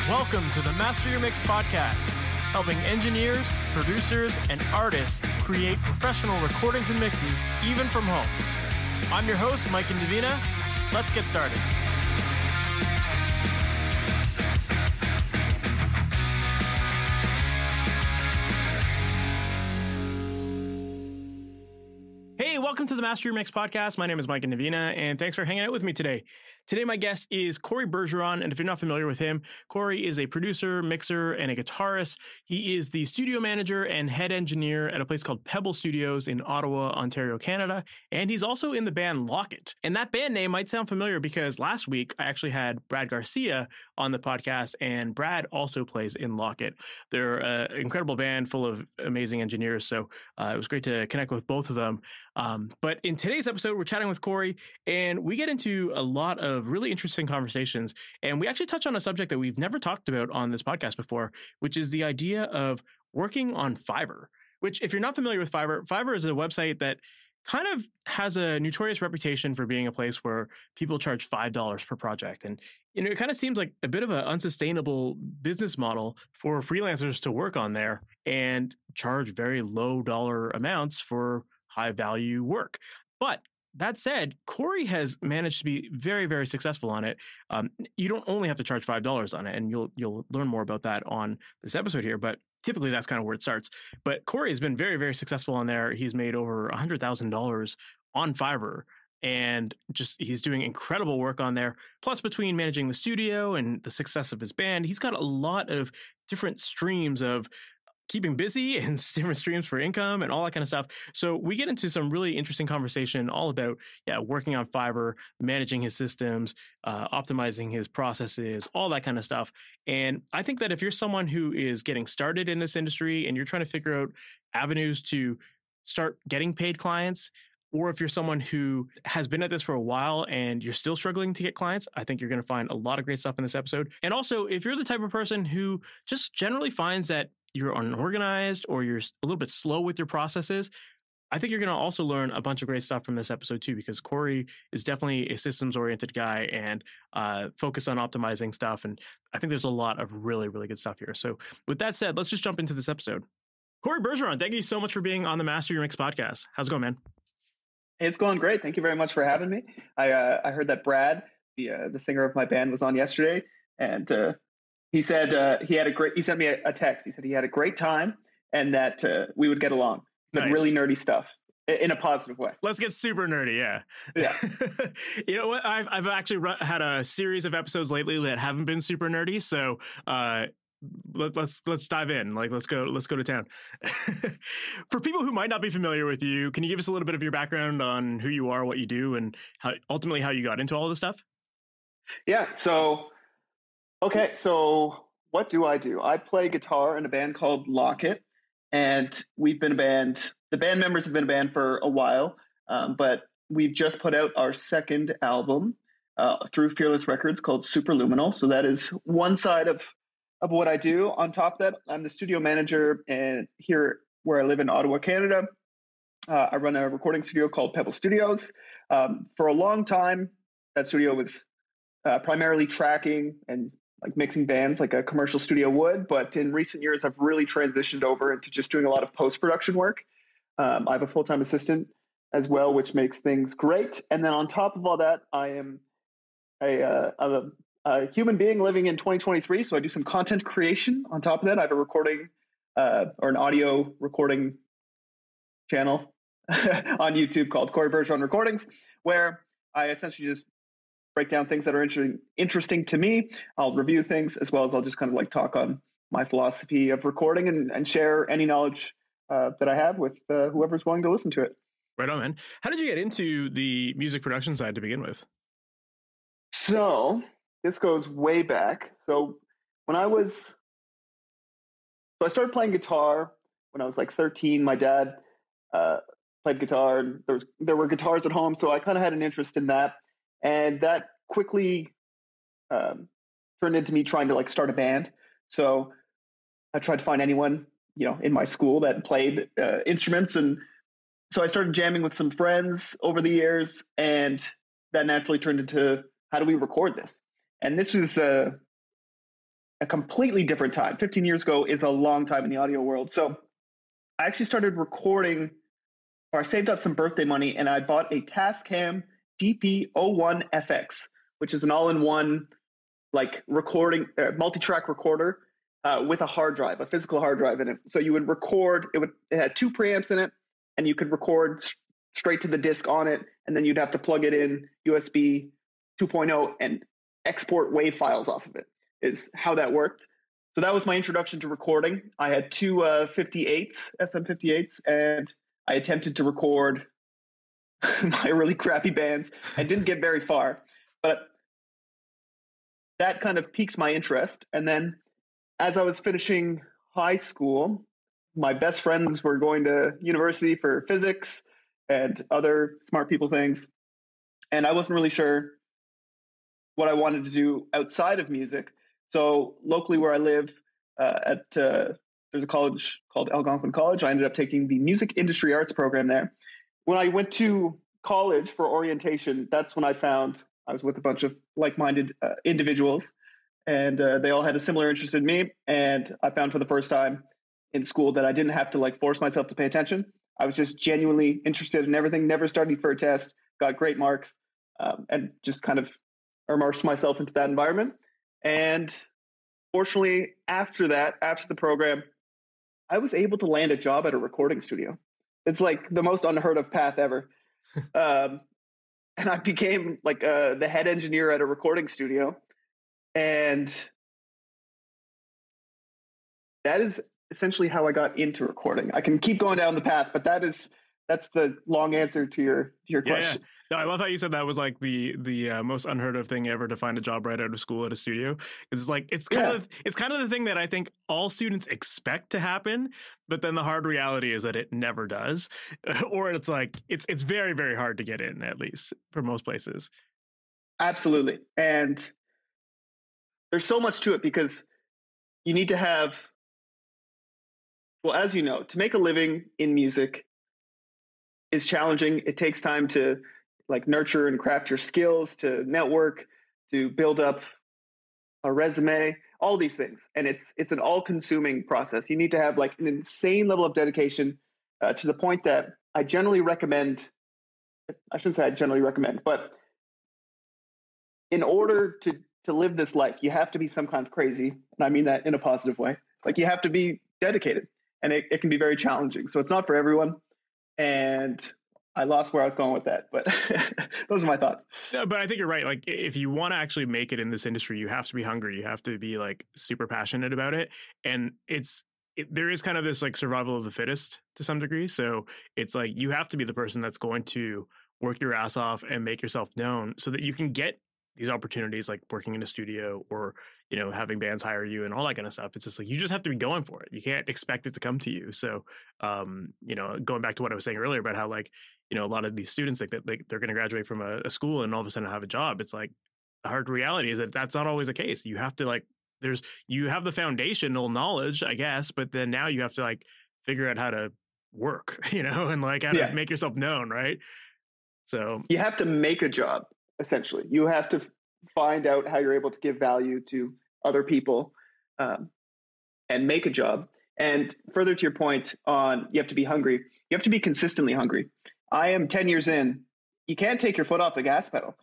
Welcome to the Master Your Mix podcast, helping engineers, producers, and artists create professional recordings and mixes, even from home. I'm your host, Mike and Davina. Let's get started. Hey, welcome to the Master Your Mix podcast. My name is Mike and Navina, and thanks for hanging out with me today. Today, my guest is Cory Bergeron, and if you're not familiar with him, Cory is a producer, mixer, and a guitarist. He is the studio manager and head engineer at a place called Pebble Studios in Ottawa, Ontario, Canada, and he's also in the band Locket. And that band name might sound familiar because last week I actually had Brad Garcia on the podcast, and Brad also plays in Locket. They're an incredible band full of amazing engineers, so it was great to connect with both of them. But in today's episode, we're chatting with Cory, and we get into a lot of really interesting conversations. And we actually touch on a subject that we've never talked about on this podcast before, which is the idea of working on Fiverr, which, if you're not familiar with Fiverr, Fiverr is a website that kind of has a notorious reputation for being a place where people charge $5 per project. And, you know, it kind of seems like a bit of an unsustainable business model for freelancers to work on there and charge very low dollar amounts for high value work. But that said, Cory has managed to be very, very successful on it. You don't only have to charge $5 on it, and you'll learn more about that on this episode here. But typically, that's kind of where it starts. But Cory has been very, very successful on there. He's made over $100,000 on Fiverr, and he's doing incredible work on there. Plus, between managing the studio and the success of his band, he's got a lot of different streams of keeping busy and different streams for income and all that kind of stuff. So we get into some really interesting conversation all about working on Fiverr, managing his systems, optimizing his processes, all that kind of stuff. And I think that if you're someone who is getting started in this industry and you're trying to figure out avenues to start getting paid clients, or if you're someone who has been at this for a while and you're still struggling to get clients, I think you're going to find a lot of great stuff in this episode. And also, if you're the type of person who just generally finds that you're unorganized or you're a little bit slow with your processes, I think you're going to also learn a bunch of great stuff from this episode too, because Cory is definitely a systems-oriented guy and focused on optimizing stuff. And I think there's a lot of really, really good stuff here. So with that said, let's just jump into this episode. Cory Bergeron, thank you so much for being on the Master Your Mix podcast. How's it going, man? It's going great. Thank you very much for having me. I heard that Brad, the singer of my band, was on yesterday, and he said he sent me a text. He said he had a great time and that we would get along. He said Nice. Really nerdy stuff in a positive way. Let's get super nerdy. Yeah. You know what? I've actually had a series of episodes lately that haven't been super nerdy. So let's dive in. Let's go to town. For people who might not be familiar with you, can you give us a little bit of your background on who you are, what you do, and how you got into all this stuff? Yeah. Okay, so what do? I play guitar in a band called Locket, and we've been a band. The band members have been a band for a while, but we've just put out our second album through Fearless Records called Superluminal. So that is one side of what I do. On top of that, I'm the studio manager, and here where I live in Ottawa, Canada, I run a recording studio called Pebble Studios. For a long time, that studio was primarily tracking and mixing bands like a commercial studio would. But in recent years, I've really transitioned over into just doing a lot of post-production work. I have a full-time assistant as well, which makes things great. And then on top of all that, I am a human being living in 2023. So I do some content creation. On top of that, I have a recording or an audio recording channel on YouTube called Cory Bergeron Recordings, where I essentially just break down things that are interesting to me. I'll review things, as well as I'll just kind of talk on my philosophy of recording and share any knowledge that I have with whoever's willing to listen to it. Right on, man. How did you get into the music production side to begin with? So this goes way back. So I started playing guitar when I was 13. My dad played guitar, and there were guitars at home, so I kind of had an interest in that. And that quickly turned into me trying to start a band. So I tried to find anyone, in my school that played instruments. And so I started jamming with some friends over the years, and that naturally turned into, how do we record this? And this was a completely different time. 15 years ago is a long time in the audio world. So I actually started recording, or I saved up some birthday money and I bought a Tascam DP01FX, which is an all-in-one like recording, multi-track recorder with a hard drive, a physical hard drive in it. So you would record, it had 2 preamps in it, and you could record straight to the disc on it, and then you'd have to plug it in USB 2.0 and export WAV files off of it, is how that worked. So that was my introduction to recording. I had 2 58s, SM58s, and I attempted to record my really crappy bands. I didn't get very far, but that kind of piqued my interest. And then as I was finishing high school, my best friends were going to university for physics and other smart people things. And I wasn't really sure what I wanted to do outside of music. So locally where I live, there's a college called Algonquin College. I ended up taking the music industry arts program there. When I went to college for orientation, that's when I found I was with a bunch of like-minded individuals, and they all had a similar interest in me. And I found for the first time in school that I didn't have to like force myself to pay attention. I was just genuinely interested in everything, never studied for a test, got great marks, and just kind of immersed myself into that environment. And fortunately, after that, after the program, I was able to land a job at a recording studio. It's like the most unheard of path ever. And I became like the head engineer at a recording studio. And that is essentially how I got into recording. I can keep going down the path, but that's the long answer to your question. Yeah. No, I love how you said that was like the most unheard of thing ever, to find a job right out of school at a studio. It's like it's kind of the thing that I think all students expect to happen, but then the hard reality is that it never does, or it's like it's very, very hard to get in, at least for most places. Absolutely, and there's so much to it because you need to have, well, as you know, to make a living in music is challenging. It takes time to like nurture and craft your skills, to network, to build up a resume, all these things. And it's an all-consuming process. You need to have like an insane level of dedication to the point that I generally recommend, I shouldn't say I generally recommend, but in order to live this life, you have to be some kind of crazy. And I mean that in a positive way. Like you have to be dedicated, and it can be very challenging. So it's not for everyone. And I lost where I was going with that, but those are my thoughts. No, but I think you're right. Like if you want to actually make it in this industry, you have to be hungry. You have to be like super passionate about it. And there is kind of this like survival of the fittest to some degree. So it's like you have to be the person that's going to work your ass off and make yourself known so that you can get these opportunities, like working in a studio or, having bands hire you and all that kind of stuff. It's just like, you just have to be going for it. You can't expect it to come to you. So, going back to what I was saying earlier about how like, a lot of these students think that they're going to graduate from a school and all of a sudden have a job. It's like the hard reality is that that's not always the case. You have to like, you have the foundational knowledge, I guess, but then now you have to like figure out how to work, and like how to make yourself known. Right. So you have to make a job. Essentially, you have to find out how you're able to give value to other people and make a job. And further to your point on you have to be hungry, you have to be consistently hungry. I am 10 years in. You can't take your foot off the gas pedal.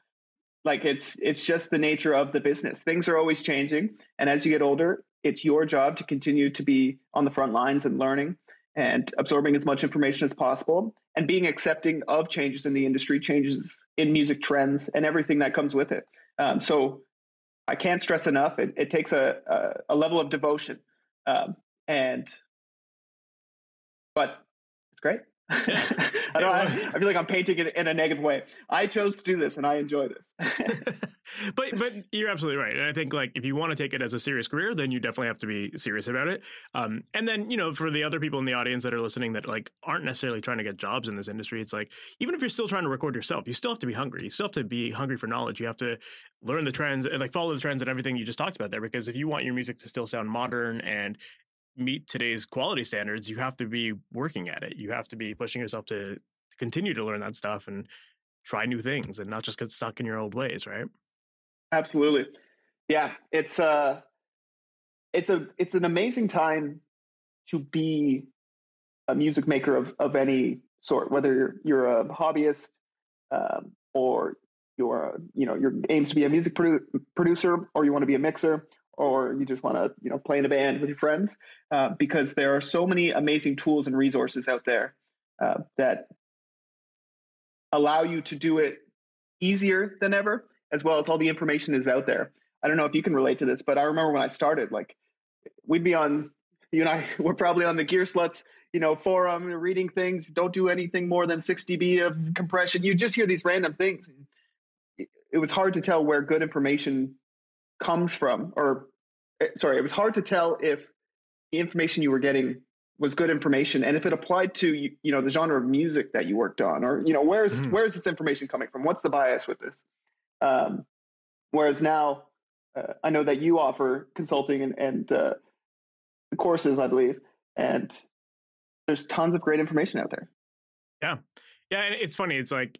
Like it's just the nature of the business. Things are always changing. And as you get older, it's your job to continue to be on the front lines and learning and absorbing as much information as possible and being accepting of changes in the industry, changes in music trends and everything that comes with it. So I can't stress enough. It takes a level of devotion. But it's great. I feel like I'm painting it in a negative way. I chose to do this and I enjoy this. But you're absolutely right. And I think like if you want to take it as a serious career, then you definitely have to be serious about it. And then, for the other people in the audience that are listening that like aren't necessarily trying to get jobs in this industry, it's like, even if you're still trying to record yourself, you still have to be hungry. You still have to be hungry for knowledge. You have to learn the trends and like follow the trends and everything you just talked about there, because if you want your music to still sound modern and meet today's quality standards, you have to be working at it. You have to be pushing yourself to continue to learn that stuff and try new things and not just get stuck in your old ways, right? Absolutely. Yeah, it's it's an amazing time to be a music maker of any sort, whether you're a hobbyist, or your aims to be a music producer, or you want to be a mixer, or you just want to play in a band with your friends, because there are so many amazing tools and resources out there that allow you to do it easier than ever, as well as all the information is out there. I don't know if you can relate to this, but I remember when I started, like, we'd be on, you and I were probably on the Gear Sluts, forum, reading things. Don't do anything more than 6 dB of compression. You just hear these random things. It was hard to tell where good information comes from, it was hard to tell if the information you were getting was good information, and if it applied to the genre of music that you worked on, or where's this information coming from? What's the bias with this? Whereas now, I know that you offer consulting and courses, I believe, and there's tons of great information out there. Yeah, and it's funny. It's like,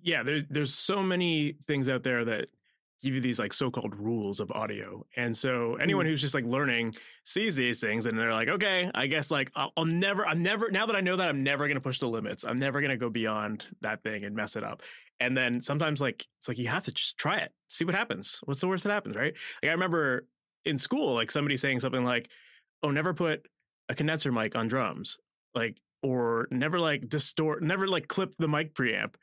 yeah, there's so many things out there that give you these like so-called rules of audio. And so anyone who's just like learning sees these things and they're like, okay, I guess like I'm never, now that I know that, I'm never going to push the limits. I'm never going to go beyond that thing and mess it up. And then sometimes like, it's like, you have to just try it, see what happens. What's the worst that happens, right? Like I remember in school, like somebody saying something like, oh, never put a condenser mic on drums, like, or never like never like clip the mic preamp.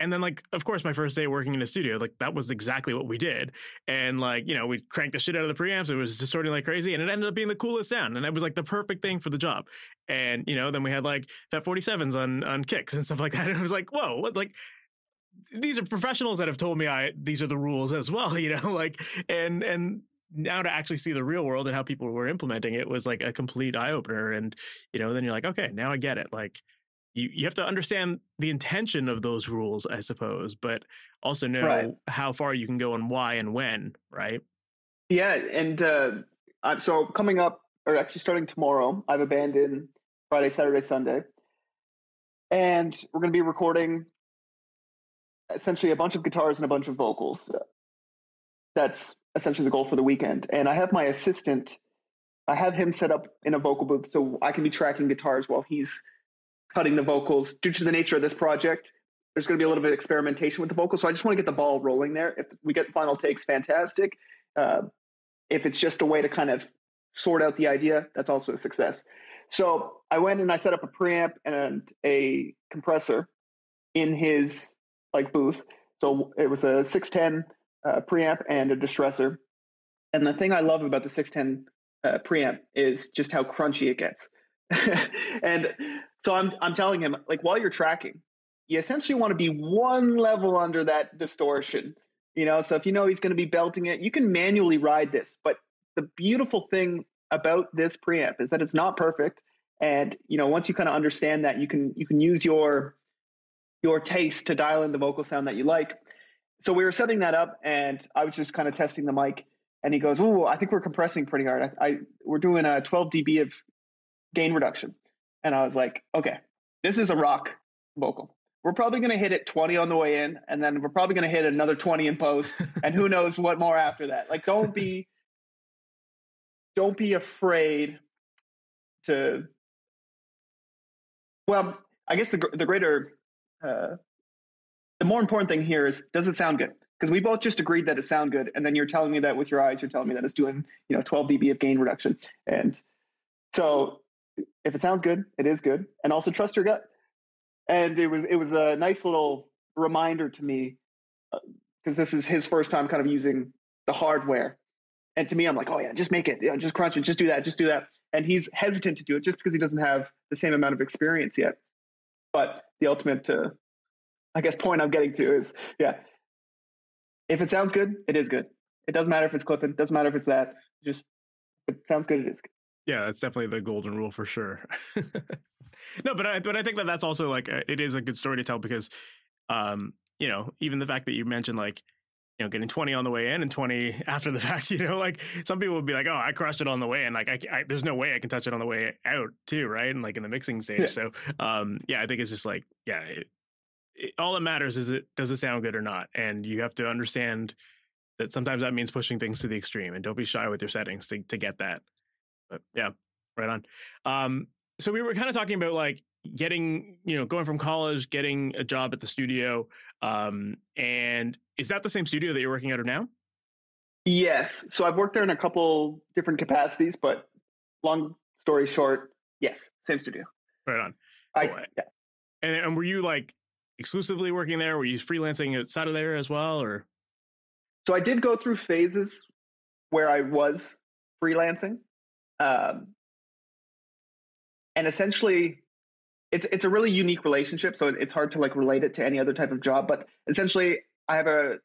And then, like, of course, my first day working in a studio, like, that was exactly what we did. And, like, we cranked the shit out of the preamps. It was distorting like crazy. And it ended up being the coolest sound. And that was, like, the perfect thing for the job. And, then we had, like, Fat 47s on kicks and stuff like that. And it was like, whoa, what, like, these are professionals that have told me these are the rules as well, like, and now to actually see the real world and how people were implementing it was, like, a complete eye-opener. And, then you're like, okay, now I get it. Like, you have to understand the intention of those rules, I suppose, but also know how far you can go and why and when, right? Yeah, and so coming up, or actually starting tomorrow, I have a band in Friday, Saturday, Sunday, and we're going to be recording essentially a bunch of guitars and a bunch of vocals. That's essentially the goal for the weekend. And I have my assistant, I have him set up in a vocal booth so I can be tracking guitars while he's cutting the vocals. Due to the nature of this project, there's going to be a little bit of experimentation with the vocals. So I just want to get the ball rolling there. If we get final takes, fantastic. If it's just a way to kind of sort out the idea, that's also a success. So I went and I set up a preamp and a compressor in his booth. So it was a 610 preamp and a distressor. And the thing I love about the 610 preamp is just how crunchy it gets. And so I'm telling him, like, while you're tracking, you essentially want to be one level under that distortion, so if he's going to be belting it, you can manually ride this. But the beautiful thing about this preamp is that it's not perfect. And, once you kind of understand that, you can use your taste to dial in the vocal sound that you like. So we were setting that up and I was just kind of testing the mic and he goes, oh, I think we're compressing pretty hard. We're doing a 12 dB of gain reduction. And I was like, okay, this is a rock vocal. We're probably going to hit it 20 on the way in, and then we're probably going to hit another 20 in post, and who knows what more after that. Like, don't be afraid to, well, I guess the greater, the more important thing here is, does it sound good? Because we both just agreed that it sound good. And then you're telling me that with your eyes, you're telling me that it's doing, 12 dB of gain reduction. And so if it sounds good, it is good. And also trust your gut. And it was a nice little reminder to me, because this is his first time kind of using the hardware. And to me, I'm like, oh yeah, just make it, just crunch it, just do that. And he's hesitant to do it just because he doesn't have the same amount of experience yet. But the ultimate, I guess, point I'm getting to is, yeah, if it sounds good, it is good. It doesn't matter if it's clipping, doesn't matter if it's that. Just if it sounds good, it is good. Yeah, that's definitely the golden rule for sure. No, but I think that's also like it is a good story to tell because, even the fact that you mentioned getting 20 on the way in and 20 after the fact, like some people would be like, oh, I crushed it on the way in. Like there's no way I can touch it on the way out too, right? And like in the mixing stage. Yeah. So, I think it's just like, all that matters is does it sound good or not? And you have to understand that sometimes that means pushing things to the extreme, and don't be shy with your settings to get that. But yeah, right on. So we were kind of talking about like getting, going from college, getting a job at the studio. And is that the same studio that you're working out of now? Yes. So I've worked there in a couple different capacities, but long story short, yes, same studio. Right on. Yeah. And were you like exclusively working there? Were you freelancing outside of there as well, or? So I did go through phases where I was freelancing. And essentially it's a really unique relationship. So it's hard to like relate it to any other type of job, but essentially I have a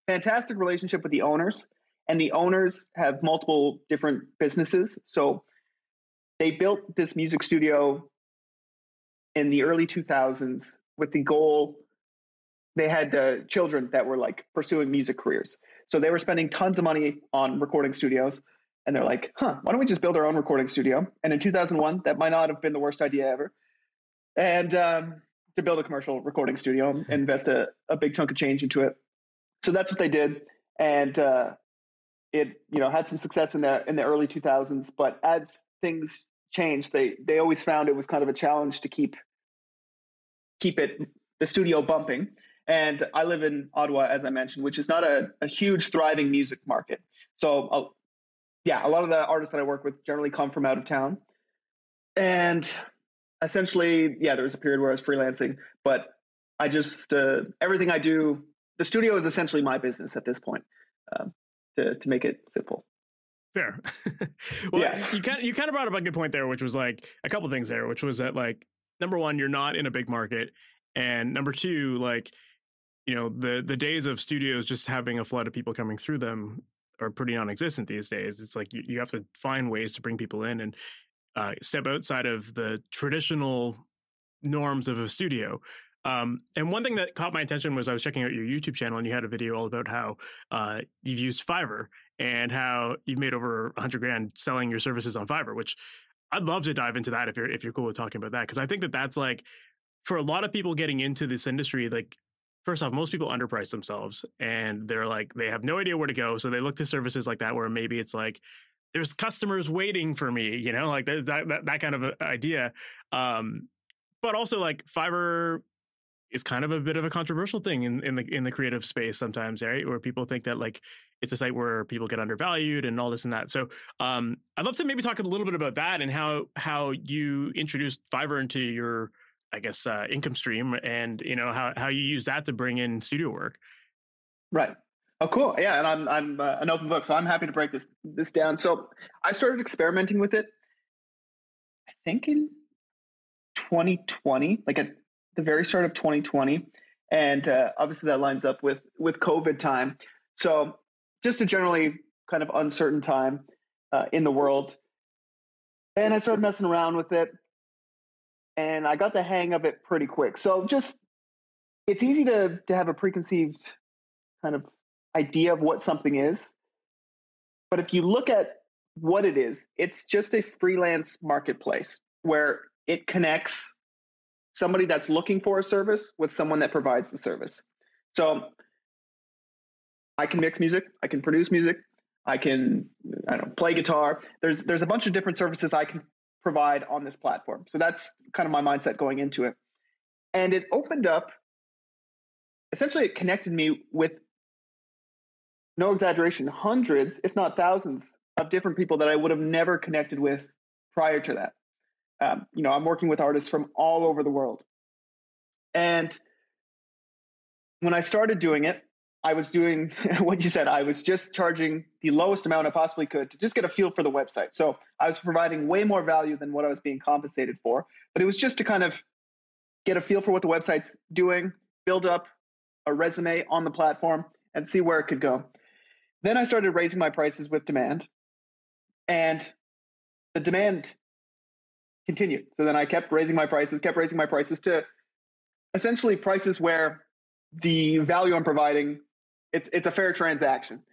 fantastic relationship with the owners, and the owners have multiple different businesses. So they built this music studio in the early 2000s with the goal. They had children that were like pursuing music careers. So they were spending tons of money on recording studios. And they're like, why don't we just build our own recording studio? And in 2001, that might not have been the worst idea ever. And to build a commercial recording studio and invest a big chunk of change into it. So that's what they did. And it had some success in the early 2000s. But as things changed, they always found it was kind of a challenge to keep the studio bumping. And I live in Ottawa, as I mentioned, which is not a huge thriving music market. So a lot of the artists that I work with generally come from out of town. And essentially, there was a period where I was freelancing, but I just, everything I do, the studio is essentially my business at this point, to make it simple. Fair. Well, you kind of brought up a good point there, which was like a couple of things there, which was that like, number one, you're not in a big market. And number two, like, the days of studios just having a flood of people coming through them are pretty non-existent these days. It's like you have to find ways to bring people in and step outside of the traditional norms of a studio. And one thing that caught my attention was I was checking out your YouTube channel, and you had a video all about how you've used Fiverr and how you've made over $100,000 selling your services on Fiverr, which I'd love to dive into that if you're cool with talking about that. Because I think that's like, for a lot of people getting into this industry, like, first off, most people underprice themselves, and they're like, they have no idea where to go. So they look to services like that, where maybe it's like, there's customers waiting for me, like there's that kind of idea. But also like Fiverr is kind of a bit of a controversial thing in the creative space sometimes, right? Where people think that like it's a site where people get undervalued and all this and that. So I'd love to maybe talk a little bit about that and how you introduced Fiverr into your, I guess, income stream, and how you use that to bring in studio work. Right. Oh, cool. Yeah, and I'm an open book, so I'm happy to break this down. So I started experimenting with it, I think in 2020, like at the very start of 2020, and obviously that lines up with COVID time. So just a generally kind of uncertain time in the world, and I started messing around with it. And I got the hang of it pretty quick. So it's easy to have a preconceived kind of idea of what something is. But if you look at what it is, it's just a freelance marketplace where it connects somebody that's looking for a service with someone that provides the service. So I can mix music, I can produce music, I can play guitar. There's a bunch of different services I can provide on this platform. So that's kind of my mindset going into it. And it opened up, essentially it connected me with, no exaggeration, hundreds, if not thousands of different people that I would have never connected with prior to that. I'm working with artists from all over the world. And when I started doing it, I was doing what you said. I was just charging the lowest amount I possibly could to just get a feel for the website. So I was providing way more value than what I was being compensated for. But it was just to kind of get a feel for what the website's doing, build up a resume on the platform, and see where it could go. Then I started raising my prices with demand. And the demand continued. So then I kept raising my prices to essentially prices where the value I'm providing, it's a fair transaction.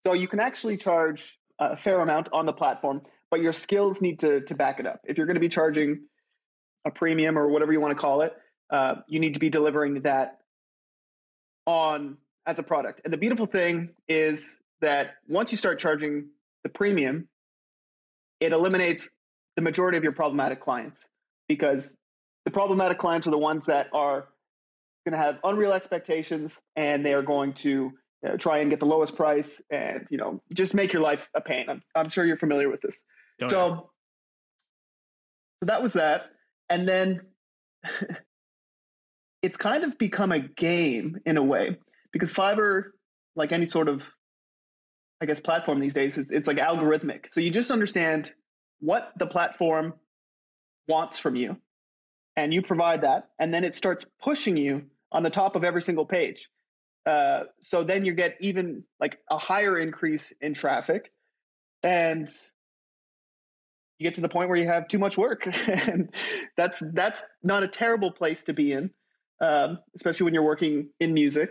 So you can actually charge a fair amount on the platform, but your skills need to back it up. If you're going to be charging a premium or whatever you want to call it, you need to be delivering that on as a product. And the beautiful thing is that once you start charging the premium, it eliminates the majority of your problematic clients, because the problematic clients are the ones that are going to have unreal expectations, and they are going to try and get the lowest price and, just make your life a pain. I'm sure you're familiar with this. Oh, so that was that. And then it's kind of become a game in a way, because Fiverr, like any sort of, I guess, platform these days, it's like algorithmic. So you just understand what the platform wants from you, and you provide that, and then it starts pushing you on the top of every single page. So then you get even like a higher increase in traffic, and you get to the point where you have too much work. And that's not a terrible place to be in, especially when you're working in music.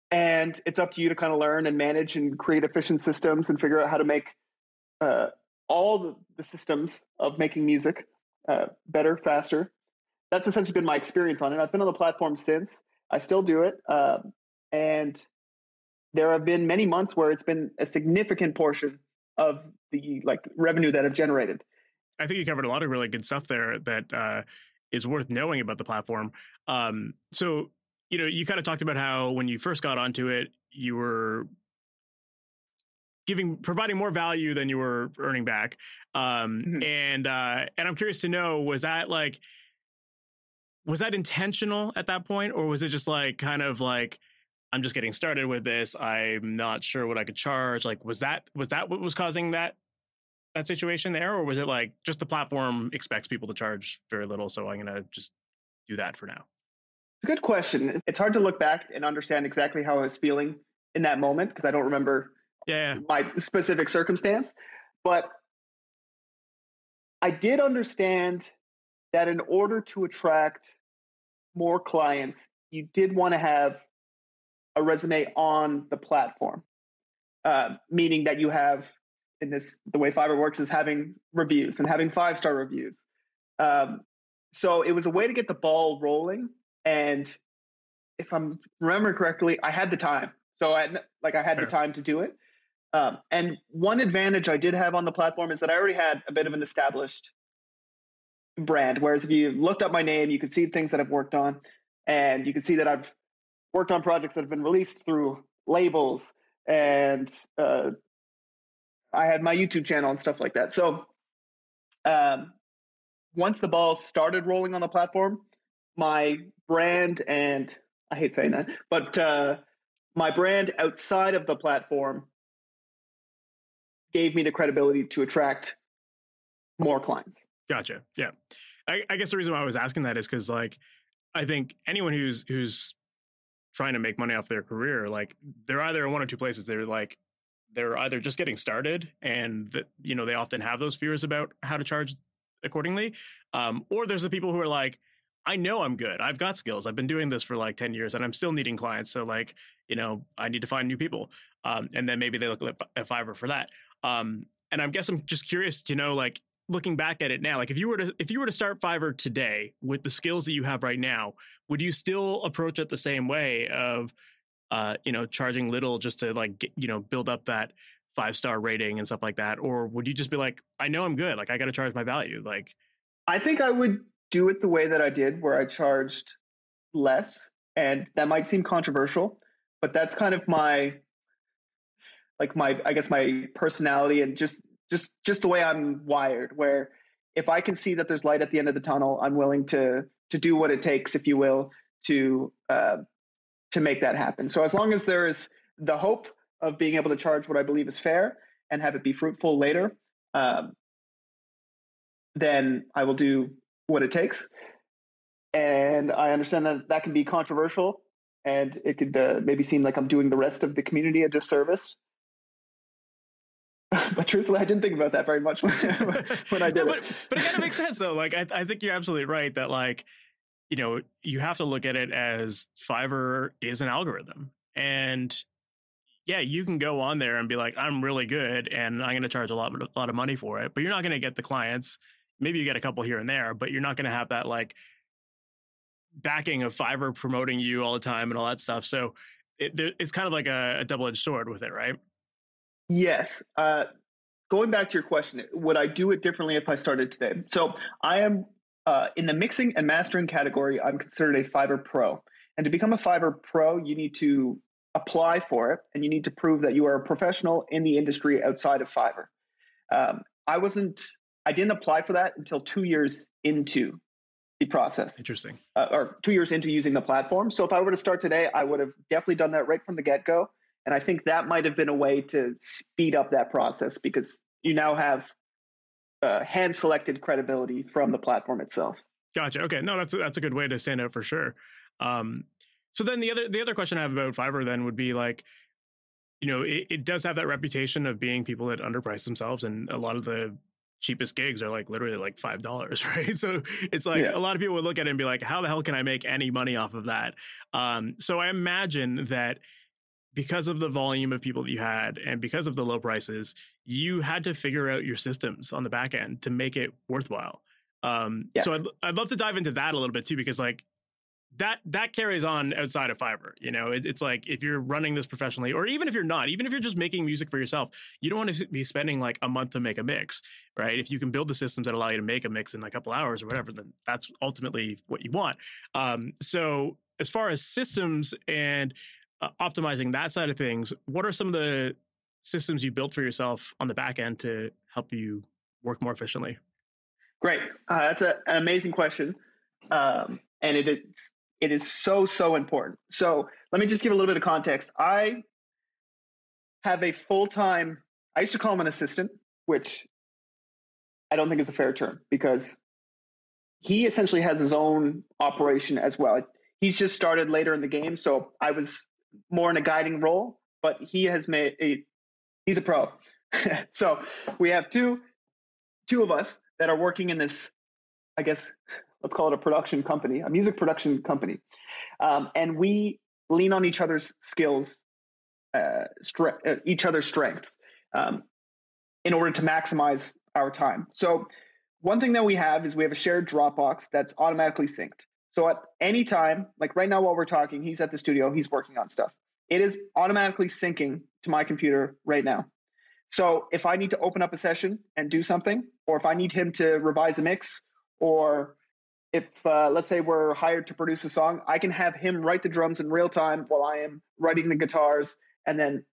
And it's up to you to kind of learn and manage and create efficient systems and figure out how to make all the systems of making music better, faster. That's essentially been my experience on it. I've been on the platform since. I still do it. And there have been many months where it's been a significant portion of the revenue that I've generated. I think you covered a lot of really good stuff there that is worth knowing about the platform. So, you kind of talked about how when you first got onto it, you were providing more value than you were earning back. And I'm curious to know, was that intentional at that point, or was it just kind of I'm just getting started with this, I'm not sure what I could charge? Was that what was causing that situation there, or was it just the platform expects people to charge very little, so I'm gonna just do that for now? It's a good question. It's hard to look back and understand exactly how I was feeling in that moment, because I don't remember my specific circumstance. But I did understand that in order to attract more clients, you did want to have a resume on the platform, meaning that you have, the way Fiverr works is having reviews and having 5-star reviews. So it was a way to get the ball rolling. And if I'm remembering correctly, I had the time. So I had the time to do it. And one advantage I did have on the platform is that I already had a bit of an established brand. Whereas if you looked up my name, you could see things that I've worked on, and you could see that I've worked on projects that have been released through labels, and I had my YouTube channel and stuff like that. So once the ball started rolling on the platform, my brand, and I hate saying that, but my brand outside of the platform gave me the credibility to attract more clients. Gotcha. Yeah. I guess the reason why I was asking that is because I think anyone who's trying to make money off their career, they're either in one or two places. They're either just getting started, and they often have those fears about how to charge accordingly. Or there's the people who are I know I'm good. I've got skills. I've been doing this for 10 years and I'm still needing clients. So I need to find new people. And then maybe they look at Fiverr for that. And I guess I'm just curious to know, looking back at it now, if you were to start Fiverr today with the skills that you have right now, would you still approach it the same way of, charging little just to build up that 5-star rating and stuff like that? Or would you just be I know I'm good. I got to charge my value. I think I would do it the way that I did, where I charged less. And that might seem controversial, but that's kind of my personality, and just the way I'm wired, where if I can see that there's light at the end of the tunnel, I'm willing to do what it takes, if you will, to make that happen. So as long as there is the hope of being able to charge what I believe is fair and have it be fruitful later, then I will do what it takes. And I understand that can be controversial, and it could maybe seem like I'm doing the rest of the community a disservice. But truthfully, I didn't think about that very much when I did it. But it kind of makes sense, though. I think you're absolutely right that you have to look at it as Fiverr is an algorithm. And yeah, you can go on there and be I'm really good and I'm going to charge a lot of money for it, but you're not going to get the clients. Maybe you get a couple here and there, but you're not going to have that backing of Fiverr promoting you all the time and all that stuff. So it's kind of like a double-edged sword with it, right? Yes. Going back to your question, would I do it differently if I started today? So I am in the mixing and mastering category. I'm considered a Fiverr Pro. And to become a Fiverr Pro, you need to apply for it, and you need to prove that you are a professional in the industry outside of Fiverr. I didn't apply for that until 2 years into the process. Interesting. Or 2 years into using the platform. So if I were to start today, I would have definitely done that right from the get-go. And I think that might have been a way to speed up that process, because you now have hand-selected credibility from the platform itself. Gotcha. Okay. No, that's a good way to stand out for sure. So then the other question I have about Fiverr then would be like, it does have that reputation of being people that underprice themselves, and a lot of the cheapest gigs are like literally like $5, right? So it's like a lot of people would look at it and be like, how the hell can I make any money off of that? So I imagine that because of the volume of people that you had and because of the low prices, you had to figure out your systems on the back end to make it worthwhile. So I'd love to dive into that a little bit too, because like that carries on outside of Fiverr. It's like if you're running this professionally, or even if you're not, even if you're just making music for yourself, you don't want to be spending like a month to make a mix, right? If you can build the systems that allow you to make a mix in a couple hours or whatever, then that's ultimately what you want. So as far as systems and optimizing that side of things, what are some of the systems you built for yourself on the back end to help you work more efficiently? Great. That's an amazing question. And it is so important. So let me just give a little bit of context. I have a full-time, I used to call him an assistant, which I don't think is a fair term, because he essentially has his own operation as well. He's just started later in the game, so I was more in a guiding role, but he's a pro. So we have two of us that are working in this, I guess, let's call it a production company, a music production company. And we lean on each other's skills, each other's strengths, in order to maximize our time. So one thing that we have is we have a shared Dropbox that's automatically synced. So at any time, like right now while we're talking, he's at the studio, he's working on stuff. It is automatically syncing to my computer right now. So if I need to open up a session and do something, or if I need him to revise a mix, or if let's say we're hired to produce a song, I can have him write the drums in real time while I am writing the guitars, and then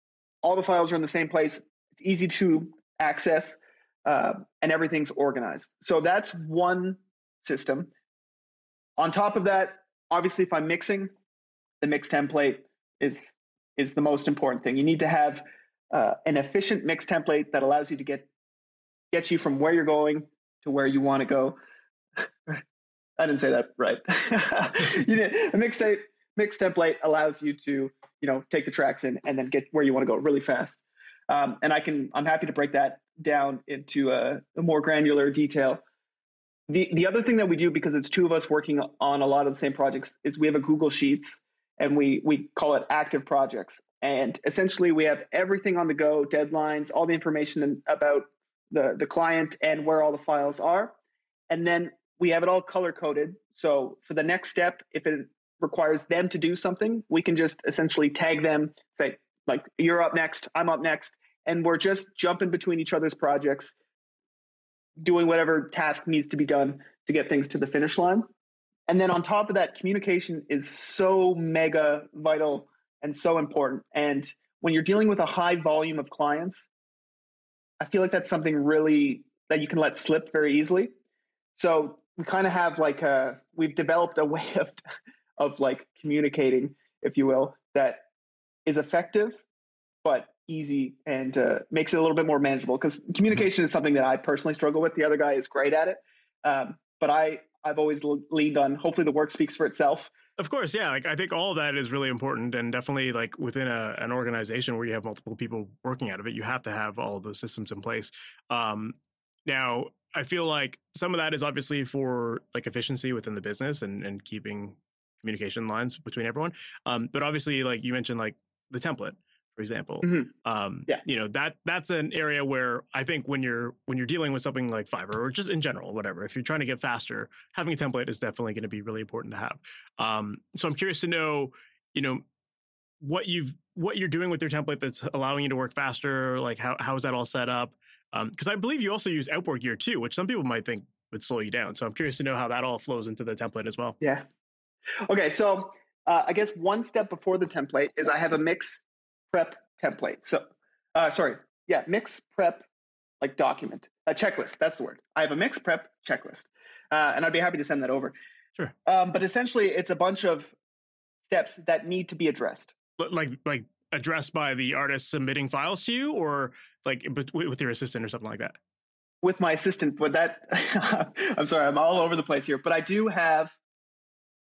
all the files are in the same place. It's easy to access, and everything's organized. So that's one system. On top of that, obviously, if I'm mixing, the mix template is the most important thing. You need to have an efficient mix template that allows you to get you from where you're going to where you want to go. I didn't say that right. A mix template allows you to take the tracks in and then get where you want to go really fast. And I'm happy to break that down into a more granular detail. The other thing that we do, because it's two of us working on a lot of the same projects, is we have a Google Sheets, and we call it active projects. And essentially we have everything on the go, deadlines, all the information about the client and where all the files are. And then we have it all color coded. So for the next step, if it requires them to do something, we can just essentially tag them, say, like, you're up next, I'm up next. And we're just jumping between each other's projects, doing whatever task needs to be done to get things to the finish line. And then on top of that, communication is so mega vital and so important. And when you're dealing with a high volume of clients, I feel like that's something really that you can let slip very easily. So we kind of have we've developed a way of like communicating, if you will, that is effective, but easy, and makes it a little bit more manageable, because communication is something that I personally struggle with. The other guy is great at it. But I've always leaned on, hopefully the work speaks for itself. Of course, yeah. Like I think all of that is really important, and definitely like within an organization where you have multiple people working out of it, you have to have all of those systems in place. Now, I feel like some of that is obviously for like efficiency within the business and keeping communication lines between everyone. But obviously, like you mentioned, like the template, for example, that's an area where I think when you're dealing with something like Fiverr, or just in general, whatever, if you're trying to get faster, having a template is definitely going to be really important to have. So I'm curious to know, what you're doing with your template that's allowing you to work faster. Like how is that all set up? Because I believe you also use outboard gear too, which some people might think would slow you down. So I'm curious to know how that all flows into the template as well. Yeah. Okay. So I guess one step before the template is I have a mix prep template. So mix prep like document, a checklist. That's the word. I have a mix prep checklist, and I'd be happy to send that over. Sure. But essentially, it's a bunch of steps that need to be addressed. Like addressed by the artist submitting files to you, or like with your assistant or something like that? With my assistant, but that I'm sorry, I'm all over the place here. But I do have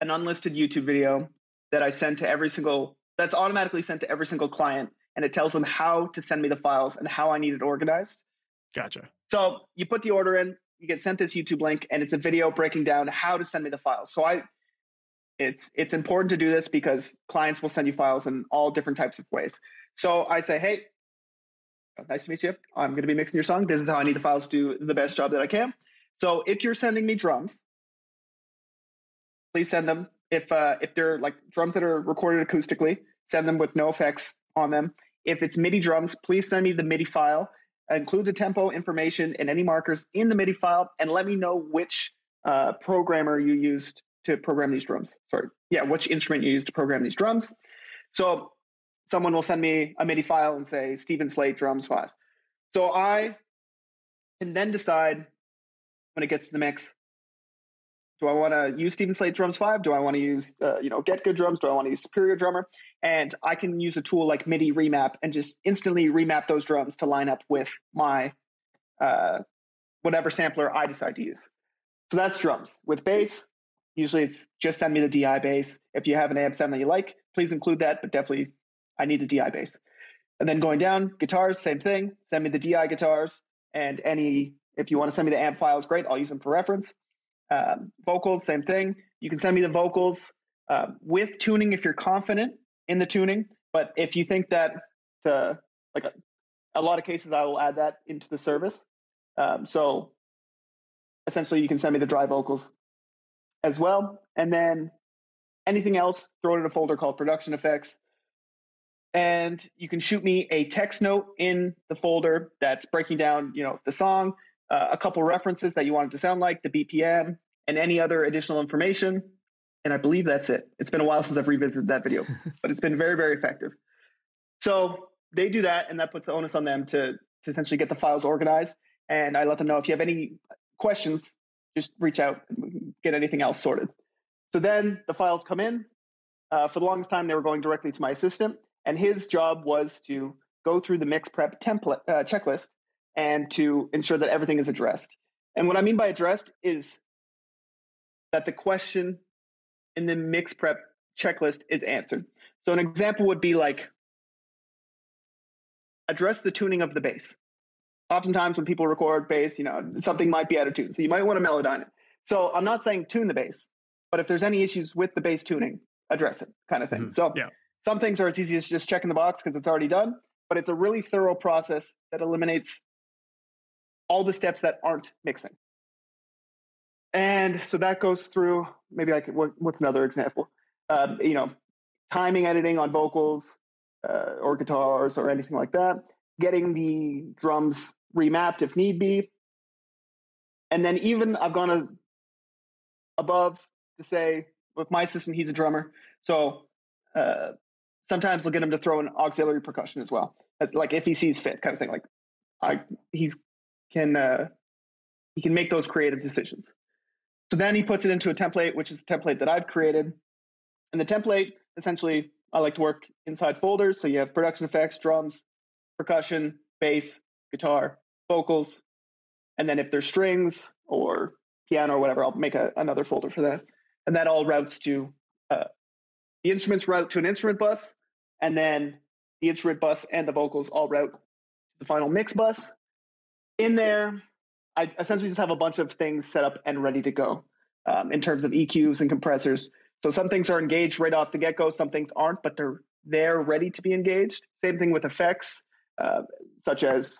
an unlisted YouTube video that I send to that's automatically sent to every single client, and it tells them how to send me the files and how I need it organized. Gotcha. So you put the order in, you get sent this YouTube link, and it's a video breaking down how to send me the files. So it's important to do this because clients will send you files in all different types of ways. So I say, hey, nice to meet you. I'm going to be mixing your song. This is how I need the files to do the best job that I can. So if you're sending me drums, please send them. If they're like drums that are recorded acoustically, send them with no effects on them. If it's MIDI drums, please send me the MIDI file. Include the tempo information and any markers in the MIDI file, and let me know which programmer you used to program these drums. Which instrument you used to program these drums. So someone will send me a MIDI file and say Stephen Slate drums 5. So I can then decide when it gets to the mix, do I want to use Stephen Slate drums 5? Do I want to use Get Good drums? Do I want to use Superior Drummer? And I can use a tool like MIDI remap and just instantly remap those drums to line up with my whatever sampler I decide to use. So that's drums. With bass, usually it's just send me the DI bass. If you have an amp sound that you like, please include that, but definitely I need the DI bass. And then going down, guitars, same thing. Send me the DI guitars, and if you want to send me the amp files, great, I'll use them for reference. Vocals, same thing. You can send me the vocals with tuning if you're confident in the tuning. But if you think that a lot of cases, I will add that into the service. So essentially, you can send me the dry vocals as well. And then anything else, throw it in a folder called production effects. And you can shoot me a text note in the folder that's breaking down, the song, a couple references that you want it to sound like, the BPM, and any other additional information. And I believe that's it. It's been a while since I've revisited that video, but it's been very, very effective. So they do that, and that puts the onus on them to essentially get the files organized. And I let them know if you have any questions, just reach out and we can get anything else sorted. So then the files come in. For the longest time, they were going directly to my assistant, and his job was to go through the mix prep template checklist and to ensure that everything is addressed. And what I mean by addressed is that the question in the mix prep checklist is answered. So an example would be like, address the tuning of the bass. Oftentimes when people record bass, something might be out of tune. So you might want to melodyne it. So I'm not saying tune the bass, but if there's any issues with the bass tuning, address it, kind of thing. Mm-hmm. So some things are as easy as just checking the box because it's already done, but it's a really thorough process that eliminates all the steps that aren't mixing. And so that goes through, maybe what's another example? Timing editing on vocals or guitars or anything like that, getting the drums remapped if need be. And then even I've gone above to say, with my assistant, he's a drummer. So sometimes they'll get him to throw in auxiliary percussion as well. Like if he sees fit, kind of thing. Like he can make those creative decisions. So then he puts it into a template, which is a template that I've created. And the template, essentially, I like to work inside folders. So you have production effects, drums, percussion, bass, guitar, vocals. And then if there's strings or piano or whatever, I'll make another folder for that. And that all routes to the instruments route to an instrument bus. And then the instrument bus and the vocals all route to the final mix bus. In there, I essentially just have a bunch of things set up and ready to go in terms of EQs and compressors. So some things are engaged right off the get-go. Some things aren't, but they're ready to be engaged. Same thing with effects, such as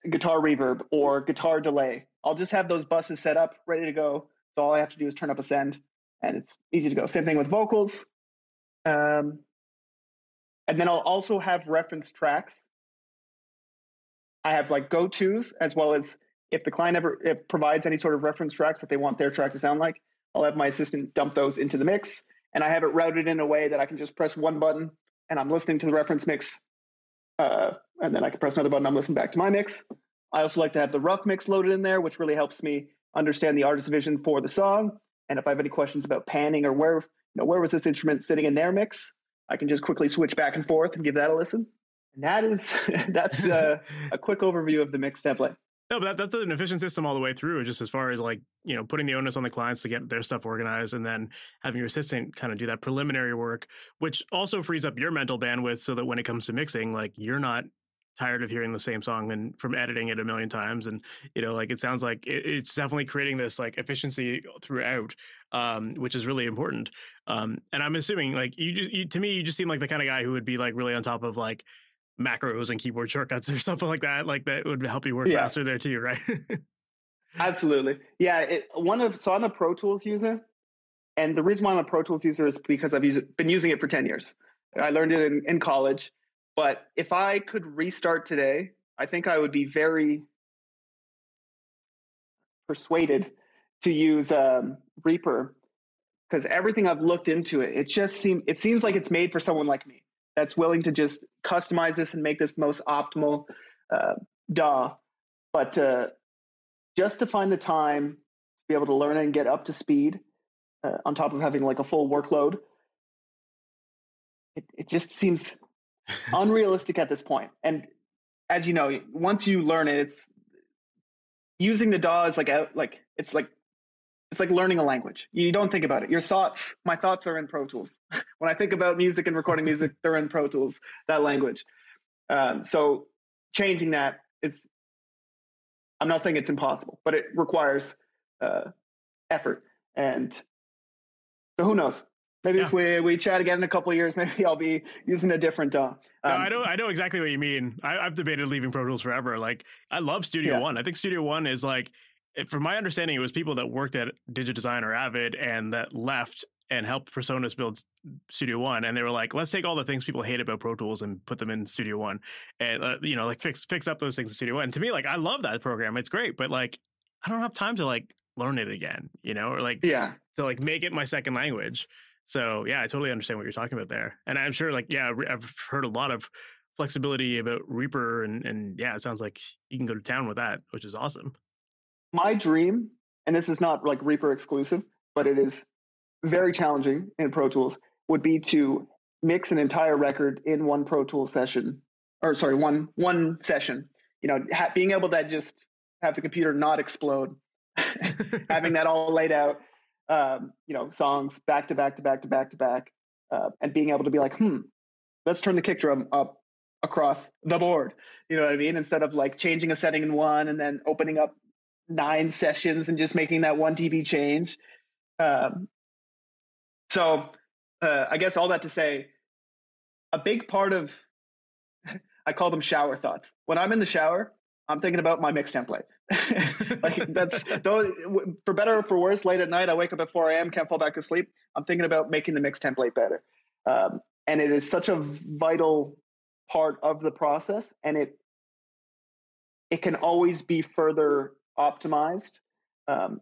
guitar reverb or guitar delay. I'll just have those buses set up, ready to go. So all I have to do is turn up a send, and it's easy to go. Same thing with vocals. And then I'll also have reference tracks. I have like go-tos, as well as if the client ever provides any sort of reference tracks that they want their track to sound like, I'll have my assistant dump those into the mix. And I have it routed in a way that I can just press one button and I'm listening to the reference mix. And then I can press another button, I'm listening back to my mix. I also like to have the rough mix loaded in there, which really helps me understand the artist's vision for the song. And if I have any questions about panning or where was this instrument sitting in their mix, I can just quickly switch back and forth and give that a listen. And that's a quick overview of the mix template. No, but that's an efficient system all the way through, just as far as like, putting the onus on the clients to get their stuff organized and then having your assistant kind of do that preliminary work, which also frees up your mental bandwidth so that when it comes to mixing, like you're not tired of hearing the same song and from editing it a million times. And, like it sounds like it's definitely creating this like efficiency throughout, which is really important. And I'm assuming like to me, you just seem like the kind of guy who would be like really on top of like macros and keyboard shortcuts or something like that would help you work faster there too, right? Absolutely. Yeah. So I'm a Pro Tools user, and the reason why I'm a Pro Tools user is because I've been using it for 10 years. I learned it in college, but if I could restart today, I think I would be very persuaded to use Reaper, because everything I've looked into it seems like it's made for someone like me that's willing to just customize this and make this the most optimal DAW. But just to find the time to be able to learn it and get up to speed on top of having like a full workload, it just seems unrealistic at this point. And as you know, once you learn it, it's using the DAW is it's like learning a language. You don't think about it. My thoughts are in Pro Tools. When I think about music and recording music, they're in Pro Tools, that language. So changing that I'm not saying it's impossible, but it requires effort. And so who knows? Maybe if we chat again in a couple of years, maybe I'll be using a different DAW. No, I know exactly what you mean. I've debated leaving Pro Tools forever. Like I love Studio One. I think Studio One is like, from my understanding, it was people that worked at Digidesign or Avid and that left and helped Personas build Studio One. And they were like, let's take all the things people hate about Pro Tools and put them in Studio One and, like fix up those things in Studio One. And to me, like, I love that program. It's great, but like, I don't have time to like learn it again, or like, to like make it my second language. So yeah, I totally understand what you're talking about there. And I'm sure like, I've heard a lot of flexibility about Reaper and it sounds like you can go to town with that, which is awesome. My dream, and this is not like Reaper exclusive, but it is very challenging in Pro Tools, would be to mix an entire record in one Pro Tools session, one session. Being able to just have the computer not explode, having that all laid out, songs back to back to back to back to back, and being able to be like, let's turn the kick drum up across the board. You know what I mean? Instead of like changing a setting in one and then opening up 9 sessions and just making that 1 dB change. So I guess all that to say, a big part of, I call them shower thoughts. When I'm in the shower, I'm thinking about my mix template. Like that's those, for better or for worse, late at night, I wake up at 4 a.m., can't fall back to sleep. I'm thinking about making the mix template better. And it is such a vital part of the process, and it can always be further optimized. And